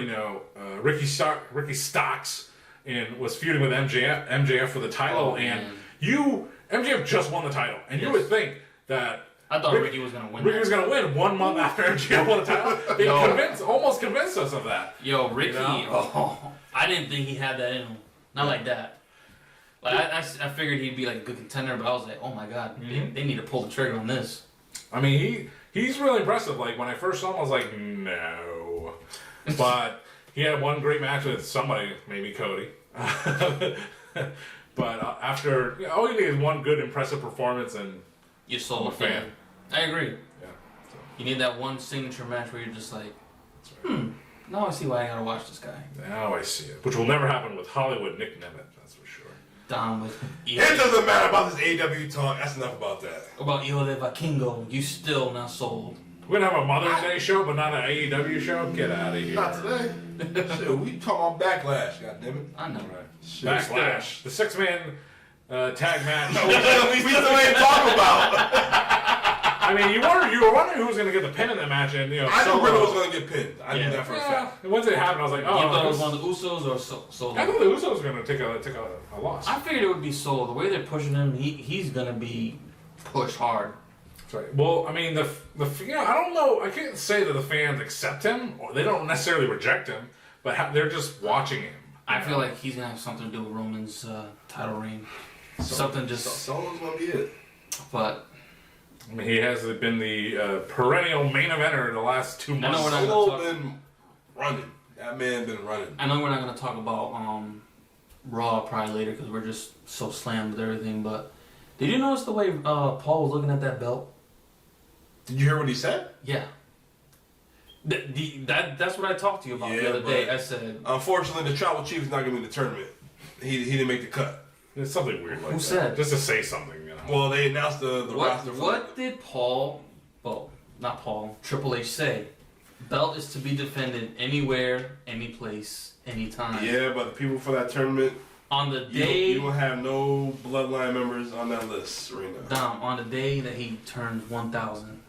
Ricky Starks was feuding with MJF for the title, MJF just won the title, and you would think that I thought Ricky was going to win. Ricky was going to win 1 month after MJF won the title. They almost convinced us of that. Yo, Ricky, I didn't think he had that in him. Not like that. I figured he'd be like a good contender, but I was like, oh my god, they need to pull the trigger on this. I mean, he's really impressive. Like, when I first saw him, I was like, no. But he had one great match with somebody, maybe Cody. But after, all you need is one good, impressive performance, and you're sold. I'm a fan. I agree. Yeah. So. You need that one signature match where you're just like, now I see why I gotta watch this guy. Now I see it. Which will never happen with Hollywood Nick Nemeth, that's for sure. Down with It doesn't matter about this AEW talk. That's enough about that. About Hijo de Vikingo, you still not sold. We're gonna have a Mother's Day show, but not an AEW show? Get out of here. Not today. Shit, we talking about Backlash, goddammit. I know. Right. Backlash. The 6-man tag match. we still ain't talking about. I mean, you were wondering who was going to get the pin in that match, and I knew Riddle was going to get pinned. I knew that for a fact. Once it happened, I was like, oh. You thought it was one of the Usos or Solo? I thought the Usos were going to take a loss. I figured it would be Solo. The way they're pushing him, he's going to be pushed hard. That's right. Well, I mean, I don't know. I can't say that the fans accept him, or they don't necessarily reject him, but they're just watching him. I feel like he's going to have something to do with Roman's title reign. Something just... Solo's going to be it. But... I mean, he has been the perennial main eventer in the last 2 months. I know Solo's been running. That man been running. I know we're not going to talk about Raw probably later because we're just so slammed with everything, but did you notice the way Paul was looking at that belt? Did you hear what he said? Yeah. That's what I talked to you about the other day. I said... Unfortunately, the Tribal Chief is not going to be in the tournament. He didn't make the cut. It's something weird like that. Who said? Just to say something, Well, they announced the roster. What did Triple H say? Belt is to be defended anywhere, any place, anytime. Yeah, but the people for that tournament... On the day... You don't have no Bloodline members on that list, Serena. Dom, on the day that he turns 1,000,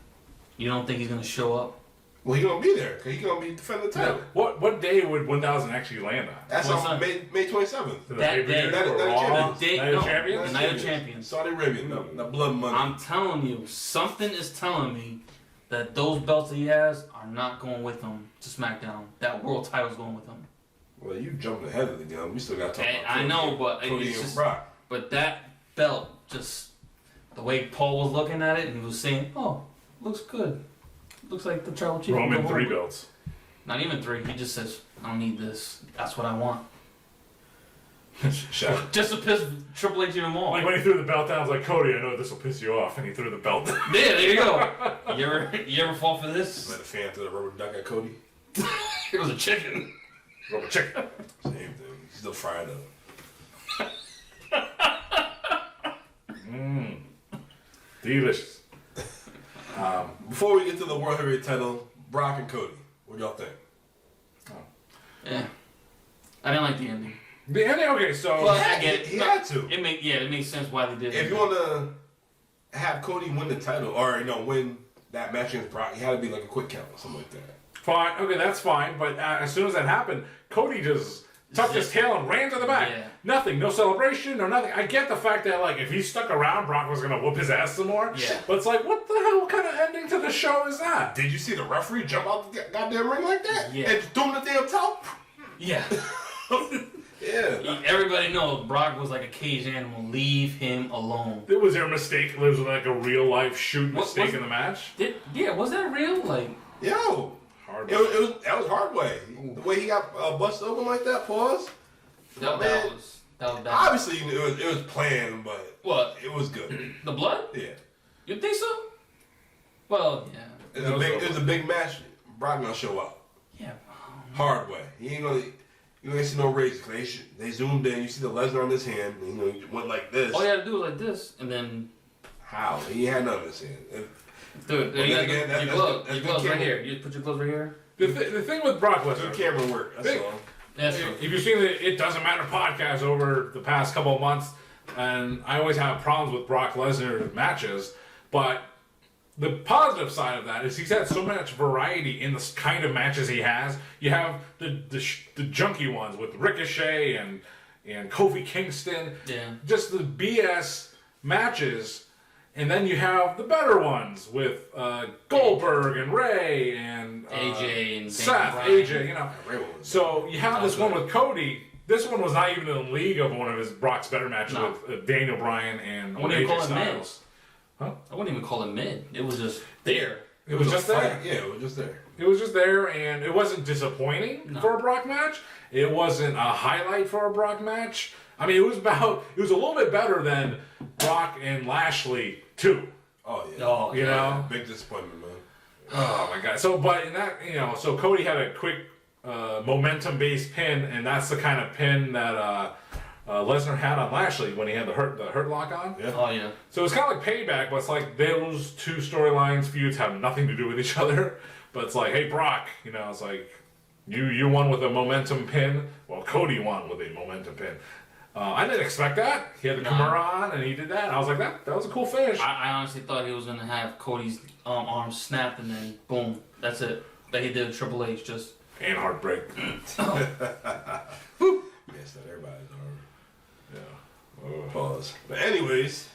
you don't think he's going to show up? Well, he gonna be there because he gonna be defending the title. What day would 1000 actually land on? That's What's on that? May 27th. That day. Night of Champions. Night of Champions? Night of Champions. Saudi Arabia, the blood money. I'm telling you, something is telling me that those belts that he has are not going with him to SmackDown. That world title's going with him. Well, you jumping ahead of the gun. We still got to talk about I know, but Cody it's and just, Brock. but that belt, just the way Paul was looking at it, and he was saying, "Oh, looks good. Looks like the tribal chief." Roman 3 belts. Not even 3. He just says, "I don't need this. That's what I want." Shout. Just to piss Triple H even more. Like when he threw the belt down, I was like, Cody, I know this will piss you off, and he threw the belt down. There you go. You ever fall for this? Let a fan throw the rubber duck at Cody. It was a chicken. Rubber chicken. Same thing. He's still fried up. Delicious. Before we get to the World Heavyweight title, Brock and Cody, what y'all think? Yeah. I didn't like the ending. The ending, okay, so... Well, I get it. He had to. It makes sense why they did it. If you want to have Cody win the title, or win that match against Brock, he had to be like a quick count or something like that. Fine, okay, that's fine, but as soon as that happened, Cody just tucked his tail and ran to the back. Yeah. Nothing, no celebration, no nothing. I get the fact that, like, if he stuck around, Brock was going to whoop his ass some more. Yeah. But it's like, what the hell kind of ending to the show is that? Did you see the referee jump out the goddamn ring like that? Yeah. And threw him the damn top? Yeah. Yeah. Everybody knows Brock was like a caged animal. Leave him alone. Was there a mistake? Was it like a real-life shoot mistake in the match? Was that real? Like, Yo. Hard. That was hard way. The way he got busted open like that, pause. that was bad. Obviously, it was planned, but What? it was good. The blood? Yeah. You think so? Well, yeah. It was a big match. Brock gonna show up. Yeah. Hard way. He ain't gonna. You ain't see no raises. They zoomed in. You see the Lesnar on his hand. And, he went like this. All you had to do was like this, and then. How? He had none of his hand. Dude, Well, you then got again, your that's gloves good right camera. here. You put your gloves right here. The thing with Brock Good Lesnar, camera work. That's Big- all. That's true. if you've seen the It Doesn't Matter podcast over the past couple of months, and I always have problems with Brock Lesnar matches, but the positive side of that is he's had so much variety in the kind of matches he has. You have the junky ones with Ricochet and Kofi Kingston, Yeah. just the BS matches. And then you have the better ones with Goldberg and Ray and AJ and Seth, Bryan. AJ, Ray was- So you have this one with Cody. This one was not even in the league of one of his Brock's better matches No. with Daniel Bryan and I wouldn't even AJ call it mid. Styles. Huh? I wouldn't even call it mid. It was just there. It was just there. Yeah, it was just there. It was just there, and it wasn't disappointing No. for a Brock match. It wasn't a highlight for a Brock match. I mean, it was a little bit better than Brock and Lashley 2. Oh yeah. Oh, You know? Big disappointment, man. Oh my god! So, but in that, so Cody had a quick momentum-based pin, and that's the kind of pin that Lesnar had on Lashley when he had the hurt lock on. Yeah. Oh, yeah. So it's kind of like payback, but it's like those two storylines, feuds have nothing to do with each other. But it's like, hey Brock, it's like you won with a momentum pin. Well, Cody won with a momentum pin. I didn't expect that. He had the Kimura on, and he did that. I was like, that was a cool finish. I honestly thought he was going to have Cody's arm snap and then boom. That's it. But he did a Triple H just. And heartbreak. Yes, that everybody's arm. Yeah. Pause. But anyways,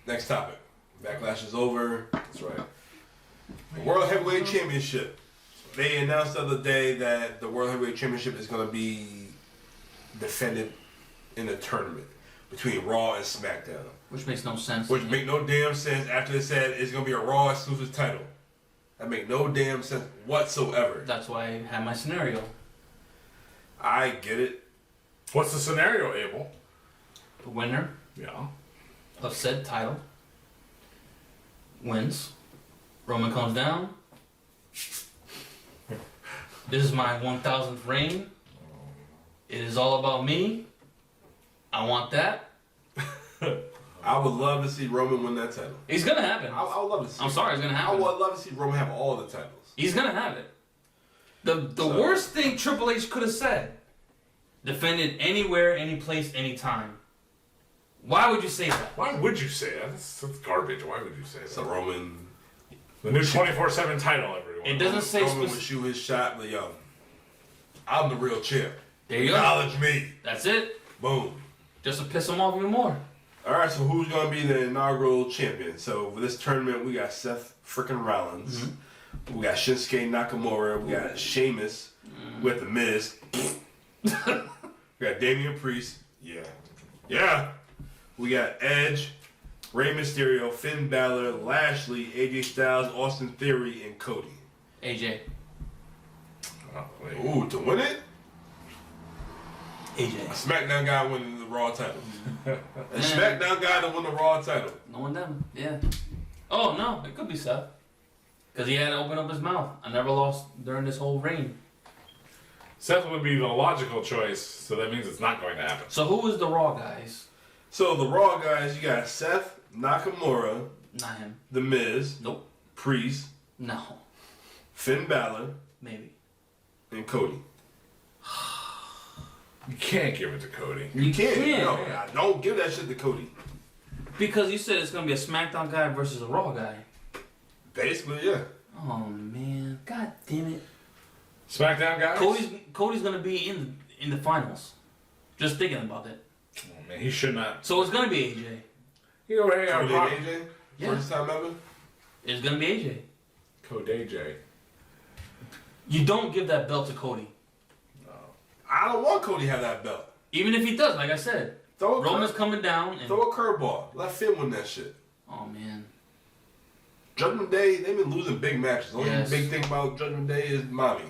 next topic. Backlash is over. That's right. The World Heavyweight Championship. They announced the other day that the World Heavyweight Championship is going to be defended in a tournament between Raw and SmackDown. Which makes no sense. Which make no damn sense after they said it's going to be a Raw exclusive title. That make no damn sense whatsoever. That's why I had my scenario. I get it. What's the scenario, Abel? The winner Yeah. of said title wins. Roman comes down. This is my 1000th reign. It is all about me. I want that. I would love to see Roman win that title. It's gonna happen. I would love to see I'm sorry, it's gonna happen. I would love to see Roman have all the titles. He's gonna have it. The worst thing Triple H could have said: defended anywhere, any place, anytime. Why would you say that? Why would you say that? That's garbage. Why would you say that? So Roman, The new 24/7 title, everyone. It doesn't say Roman would shoot his shot, but yo, I'm the real champ. There you go. Acknowledge me. That's it. Boom. Just to piss him off even more. All right, so who's gonna be the inaugural champion? So for this tournament, we got Seth freaking Rollins, Mm-hmm. we got Shinsuke Nakamura, we got Sheamus with the Miz, we got Damian Priest, yeah, we got Edge, Rey Mysterio, Finn Balor, Lashley, AJ Styles, Austin Theory, and Cody. AJ. Oh, wait. Ooh, to win it, AJ. a SmackDown guy winning the Raw title. A SmackDown guy to win the Raw title. No one them. Yeah. Oh no, it could be Seth. Because he had to open up his mouth. I never lost during this whole reign. Seth would be the logical choice, so that means it's not going to happen. So who is the Raw guys? So the Raw guys, you got Seth Nakamura, Not him. The Miz, Nope. Priest, No. Finn Balor, Maybe. and Cody. You can't give it to Cody. You can't. can't. No, don't give that shit to Cody. Because you said it's going to be a SmackDown guy versus a Raw guy. Basically, yeah. Oh man. God damn it. SmackDown guys? Cody's going to be in the finals. Just thinking about it. Oh, man, he should not. So it's going to be AJ. You know, hey, Cody and AJ? Yeah. First time ever? It's going to be AJ. Cody AJ. You don't give that belt to Cody. I don't want Cody to have that belt. Even if he does, like I said. Throw a Roman's coming down. And, Throw a curveball. Let Finn win that shit. oh man. Judgment Day, they've been losing big matches. The only Yes. big thing about Judgment Day is mommy.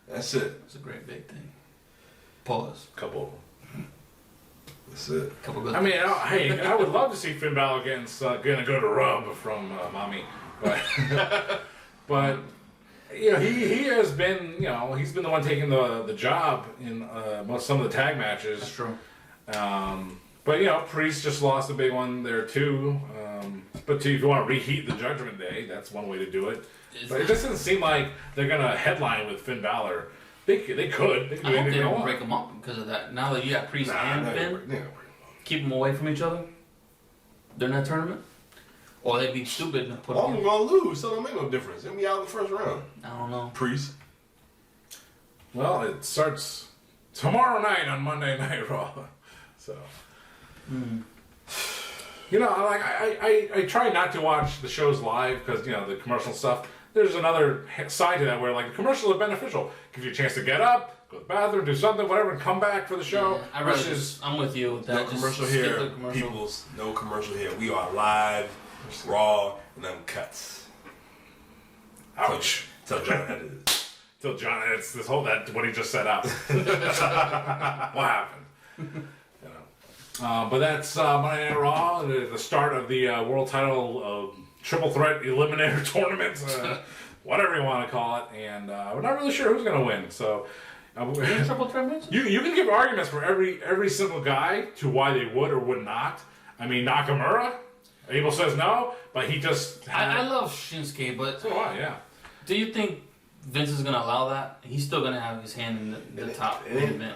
That's it. It's a great big thing. Pause. Couple. That's it. Couple good. I mean, hey, I would love to see Finn Balor gonna go to rub from Mommy, but but you know he has been he's been the one taking the job in some of the tag matches. That's true. But Priest just lost a big one there too. But if you want to reheat the Judgment Day, that's one way to do it. But it just doesn't seem like they're gonna headline with Finn Balor. They could. They could I hope do they anything they don't want. break them up because of that. Now that you got Priest and they Finn, ain't gonna break 'em up. keep them away from each other during that tournament. Or they'd be stupid and put All them of them gonna lose, so it don't make no difference. They'll be out in the first round. I don't know. Priest. Well, it starts tomorrow night on Monday Night Raw. So, I try not to watch the shows live because the commercial stuff. There's another side to that where the commercials are beneficial. Give you a chance to get up, go to the bathroom, do something, whatever, and come back for the show. Yeah, I rather I'm with you with that. No Just commercial skip here, the commercial. peoples. No commercial here. We are live, raw, and uncut. Ouch. Tell John how it is. Till John, it's this whole what he just set up. What happened? But that's Monday Night Raw, the start of the world title triple threat eliminator tournament, whatever you want to call it, and we're not really sure who's going to win. So Triple threat match? you can give arguments for every single guy to why they would or would not. I mean, Nakamura, Abel says no, but he just. I love Shinsuke, but So do I, yeah. do you think Vince is going to allow that? He's still going to have his hand in the top event.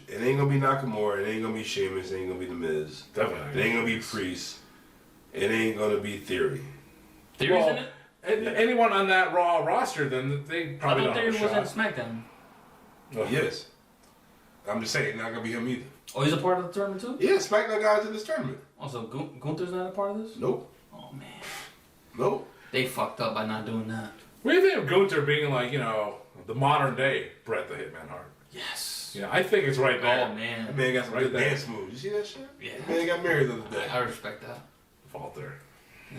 It ain't gonna be Nakamura. It ain't gonna be Sheamus. It ain't gonna be The Miz. Definitely. It ain't gonna be Priest. It ain't gonna be Theory. Theory's Well, in it? anyone on that Raw roster, then they I probably thought don't have Theory a was in shot. SmackDown. Yes. I'm just saying, not gonna be him either. Oh, he's a part of the tournament too? Yeah, SmackDown guys in this tournament. Also, Gunther's not a part of this? Nope. Oh, man. Nope. They fucked up by not doing that. What do you think of Gunther being the modern day Bret the Hitman Hart? Yes. Yeah, I think it's right there. Oh, man. That man got some Right good there. dance moves. You see that shit? Yeah. That man got married the other day. I respect that. Walter.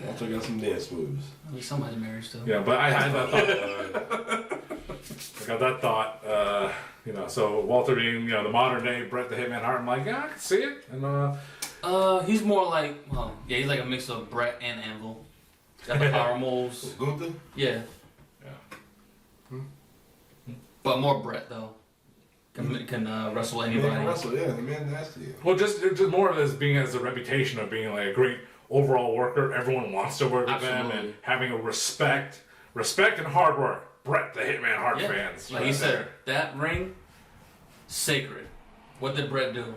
Also got some dance moves. At least somebody's married still. Yeah, but I had that thought. I got that thought. So Walter being the modern day Bret the Hitman Hart, I'm like, yeah, I can see it. And He's more like, he's like a mix of Brett and Anvil. Got the power moves. Gunther? Yeah. yeah. But more Brett, though. Can wrestle Man anybody. can wrestle, yeah. The man nasty. Well, just more of this being as a reputation of being like a great overall worker. Everyone wants to work with them Absolutely. and having a respect and hard work. Bret the Hitman Hart fans. Like right he said, there. that ring, sacred. What did Brett do?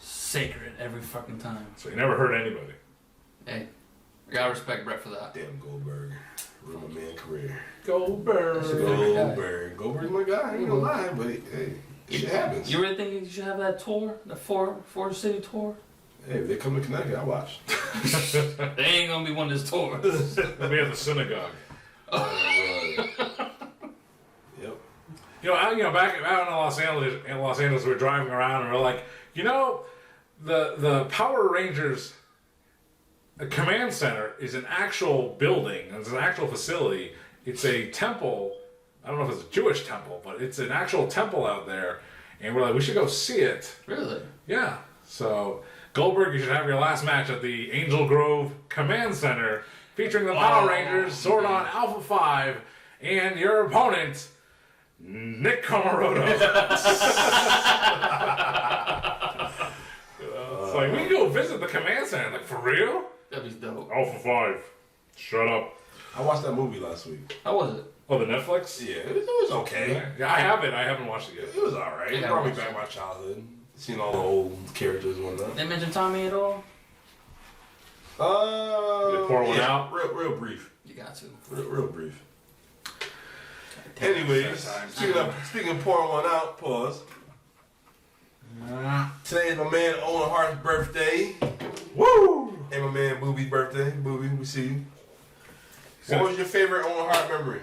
Sacred every fucking time. So he never hurt anybody. Hey, I gotta respect Brett for that. Damn Goldberg. Ruined my man career. Goldberg. Goldberg's my guy. I ain't gonna lie, but hey, shit happens. You really think you should have that tour, the four city tour? Hey, if they come to Connecticut, I watch. They ain't gonna be one of those tours. They'll be at the synagogue. Yep. Back out in Los Angeles, we were driving around and we're like, the Power Rangers command center is an actual building. It's an actual facility. It's a temple. I don't know if it's a Jewish temple, but it's an actual temple out there. And we're like, we should go see it. Really? Yeah. So, Goldberg, you should have your last match at the Angel Grove Command Center featuring the Power Rangers, Zordon Alpha 5, and your opponent, Nick Comoroto. It's like, we can go visit the Command Center. Like, for real? That'd be dope. Alpha 5. Shut up. I watched that movie last week. How was it? Oh, the Netflix? Yeah, it was okay. Yeah, I have it. I haven't watched it yet. It was alright. It Yeah, brought I me watched back my childhood. Seen all the old characters and whatnot. They mention Tommy at all? Did it pour one out? Real brief. You got to. Real brief. Anyways, speaking of pouring one out, pause. Today is my man Owen Hart's birthday. Woo! And my man Booby's birthday. Booby, we see you. What was your favorite Owen Hart memory?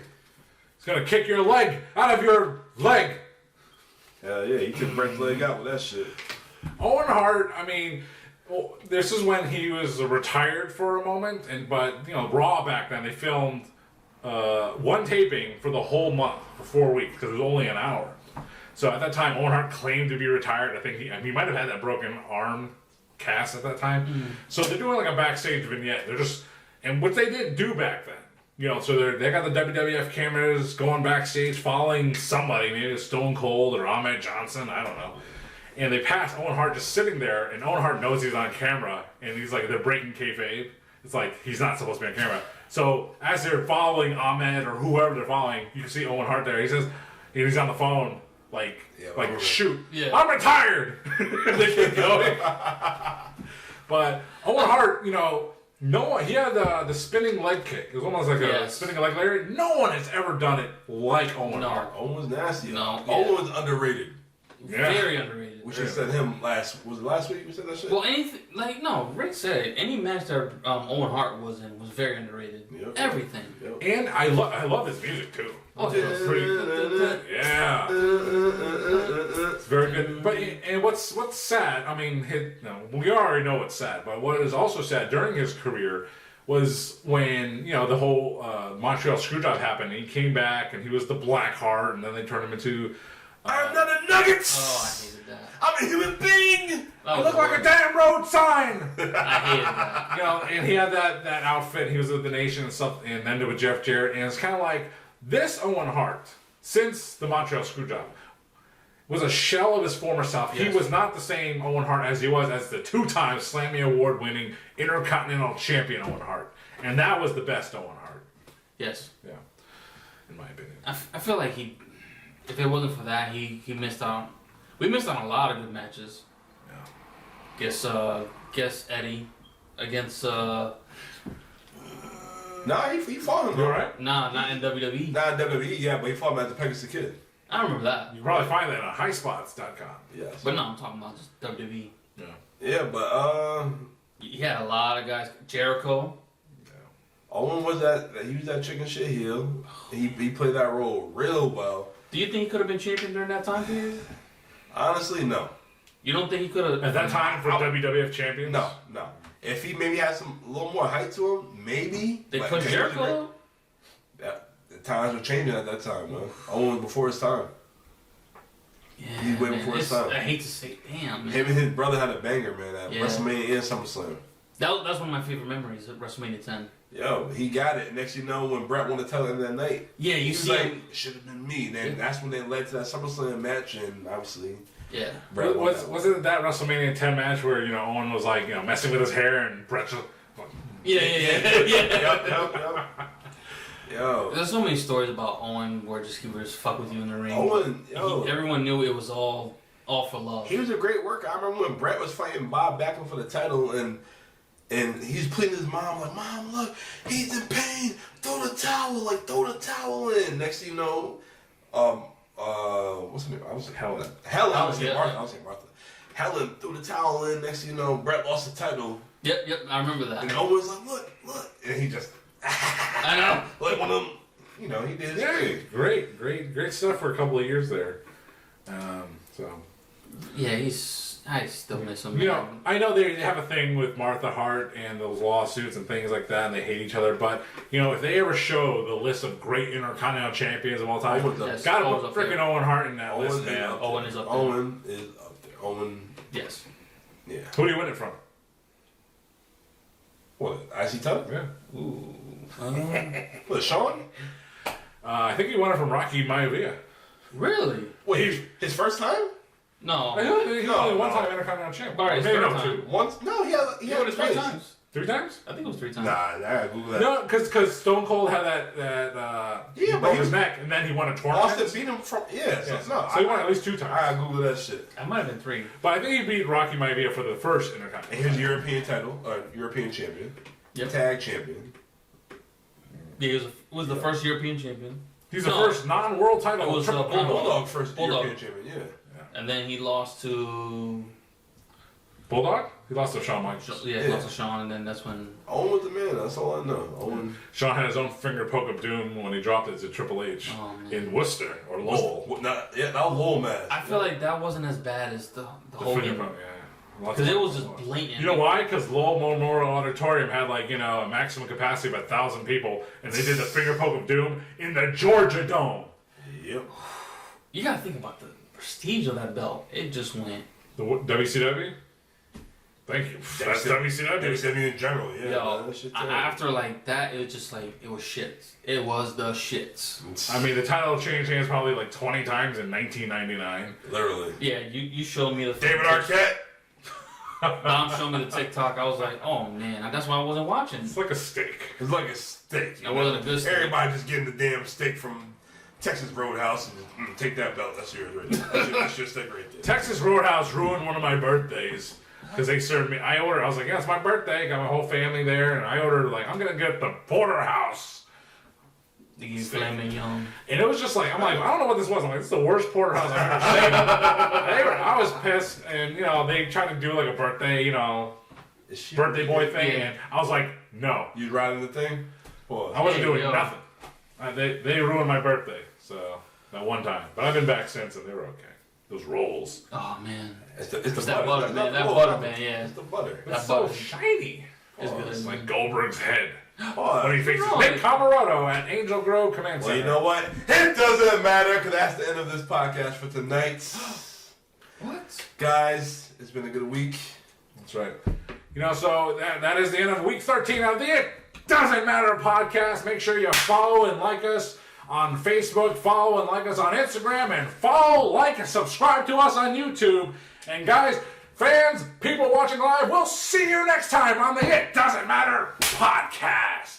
He's gonna kick your leg out of your leg. Hell yeah, he could break the leg out with that shit. Owen Hart, I mean, this is when he was retired for a moment, but Raw back then, they filmed one taping for the whole month for 4 weeks because it was only an hour. So at that time, Owen Hart claimed to be retired. I think he might have had that broken arm cast at that time. So they're doing like a backstage vignette. And what they did do back then. So they got the WWF cameras going backstage, following somebody, maybe it's Stone Cold or Ahmed Johnson, I don't know. And they pass Owen Hart just sitting there, and Owen Hart knows he's on camera, and he's like, they're breaking kayfabe. It's like, he's not supposed to be on camera. So as they're following Ahmed or whoever they're following, you can see Owen Hart there. He says, he's on the phone, shoot, yeah. I'm retired! And they keep going. But Owen Hart, no one, he had the spinning leg kick. It was almost like a spinning leg Larry. No one has ever done it like Owen Hart. Owen was nasty. No. Owen was underrated. Yeah. Very underrated. We should have said him was it last week we said that shit? Well, Rick said it. Any match that Owen Hart was in was very underrated. Yep. Everything. Yep. And I love his music too. Oh, Yeah. It's very good. But what's sad, I mean, we already know what's sad, but what is also sad during his career was when, the whole Montreal Screwjob happened. He came back and he was the Black Heart, and then they turned him into... I'm not a Nuggets! Oh, I hated that. I'm a human being! I look like a damn road sign! I hated that. And he had that outfit, he was with the Nation and stuff, and ended with Jeff Jarrett, and it's kind of like, this Owen Hart, since the Montreal Screwjob, was a shell of his former self. Yes. He was not the same Owen Hart as he was as the two-time Slammy Award-winning Intercontinental Champion Owen Hart. And that was the best Owen Hart. Yes. Yeah. In my opinion. I feel like if it wasn't for that, he missed out. We missed on a lot of good matches. Yeah. Guess Eddie against... Nah, he fought him, You alright? Nah, not in WWE. Not in WWE, yeah, but he fought him at the Pegasus Kid. I remember that. You can probably find that on highspots.com. Yes. But no, I'm talking about just WWE. Yeah. Yeah, but He had a lot of guys. Jericho. Owen was he was that chicken shit heel. He played that role real well. Do you think he could have been champion during that time period? Honestly, no. You don't think he could have... At that time for WWF champions? No. If he maybe had a little more height to him, maybe. They put Jericho? The times were changing at that time, man. Owen was before his time. Yeah, He's way before his time. I hate to say, damn, man. Him and his brother had a banger, man, at Yeah. WrestleMania and SummerSlam. That's one of my favorite memories at WrestleMania 10. Yo, he got it. Next you know, when Brett wanted to tell him that night, Yeah, you he was see like, him. it should have been me. Then that's when they led to that SummerSlam match, and obviously, Yeah. Brett won that. Wasn't that WrestleMania 10 match where, Owen was like, messing with his hair and Brett just... Yeah. Yup. Yo. There's so many stories about Owen where he would just fuck with you in the ring. Owen, Everyone knew it was all for love. he was a great worker. I remember when Brett was fighting Bob Backlund for the title, and he's pleading his mom, like, Mom, look, he's in pain. Throw the towel, like throw the towel in. Next thing you know, what's her name? I was like Helen. I was saying Martha. Helen threw the towel in. Next thing you know, Brett lost the title. Yep, I remember that. And Owen was like, look, and he just, I know. like one of them, you know, he did his thing. Great stuff for a couple of years there. So. Yeah, I still miss him. You know, I know they have a thing with Martha Hart and those lawsuits and things like that, and they hate each other. But you know, if they ever show the list of great Intercontinental Champions of all time, gotta put freaking Owen Hart in that list, man. Owen is up there. Owen is up there. Owen. Yes. Yeah. Who do you win it from? What? IC title? Yeah. Ooh. What? Sean? I think he won it from Rocky Maivia. Really? Wait, his first time? No. He only one time Intercontinental champ. All right, Maybe third no, time. two. Once? No, he had it 3 times. 3 times? I think it was 3 times. Nah, I gotta Google that. No, because Stone Cold had that he broke his neck, and then he won a tournament. Austin beat him from, So he won at least 2 times. I gotta Google that shit. I might have been 3. But I think he beat Rocky Maivia for the first Intercontinental. And his European title, European champion. Yep. Tag champion. Yeah, he was the first European champion. He's the first non-world title. It was Bulldog first Bulldog. European champion, yeah. And then he lost to Bulldog? He lost to Shawn Michaels. he lost to Shawn, and then that's when Owen was the man. That's all I know. Owen. Shawn had his own finger poke of doom when he dropped it to Triple H in Worcester or Lowell. Not Lowell, man. I feel like that wasn't as bad as the Finger Hogan. poke, Because it was just blatant. You know why? Because Lowell Memorial Auditorium had a maximum capacity of 1,000 people, and they did the finger poke of doom in the Georgia Dome. Yep. You gotta think about the prestige of that belt. It just went. The WCW? Thank you. That's WCW. WCW in general, yeah. Yo, That shit after that, it was just it was shit. It was the shits. I mean, the title changed hands probably 20 times in 1999. Literally. Yeah, you showed me the David Arquette. Dom showed me the TikTok. I was like, oh man, that's why I wasn't watching. It's like a steak. It's like a steak. It wasn't a good steak. Everybody just getting the damn steak from Texas Roadhouse and just, take that belt. That's yours right there. That's your steak right there. Texas Roadhouse ruined one of my birthdays because they served me. I was like, yeah, it's my birthday. Got my whole family there, and I ordered I'm gonna get the porterhouse. These flaming young. And it was just I'm like, I don't know what this was. I'm like, this is the worst porterhouse I've ever seen. I was pissed, and they tried to do a birthday, birthday boy thing, and I was like, no. You riding the thing? Well, I wasn't doing nothing. They ruined my birthday, so that one time. But I've been back since, and they were okay. Those rolls. Oh man, it's the that butter, man. That butter, man. Yeah, it's the butter. It's so shiny. It's good. It's like Goldberg's head. Oh, When he faces Nick Camarado at Angel Grove Command Center. Well, you know what? It doesn't matter because that's the end of this podcast for tonight. What? Guys, it's been a good week. That's right. So that is the end of week 13 of the It Doesn't Matter podcast. Make sure you follow and like us on Facebook, follow and like us on Instagram, and follow, like, and subscribe to us on YouTube. And guys, fans, people watching live, we'll see you next time on the It Doesn't Matter podcast.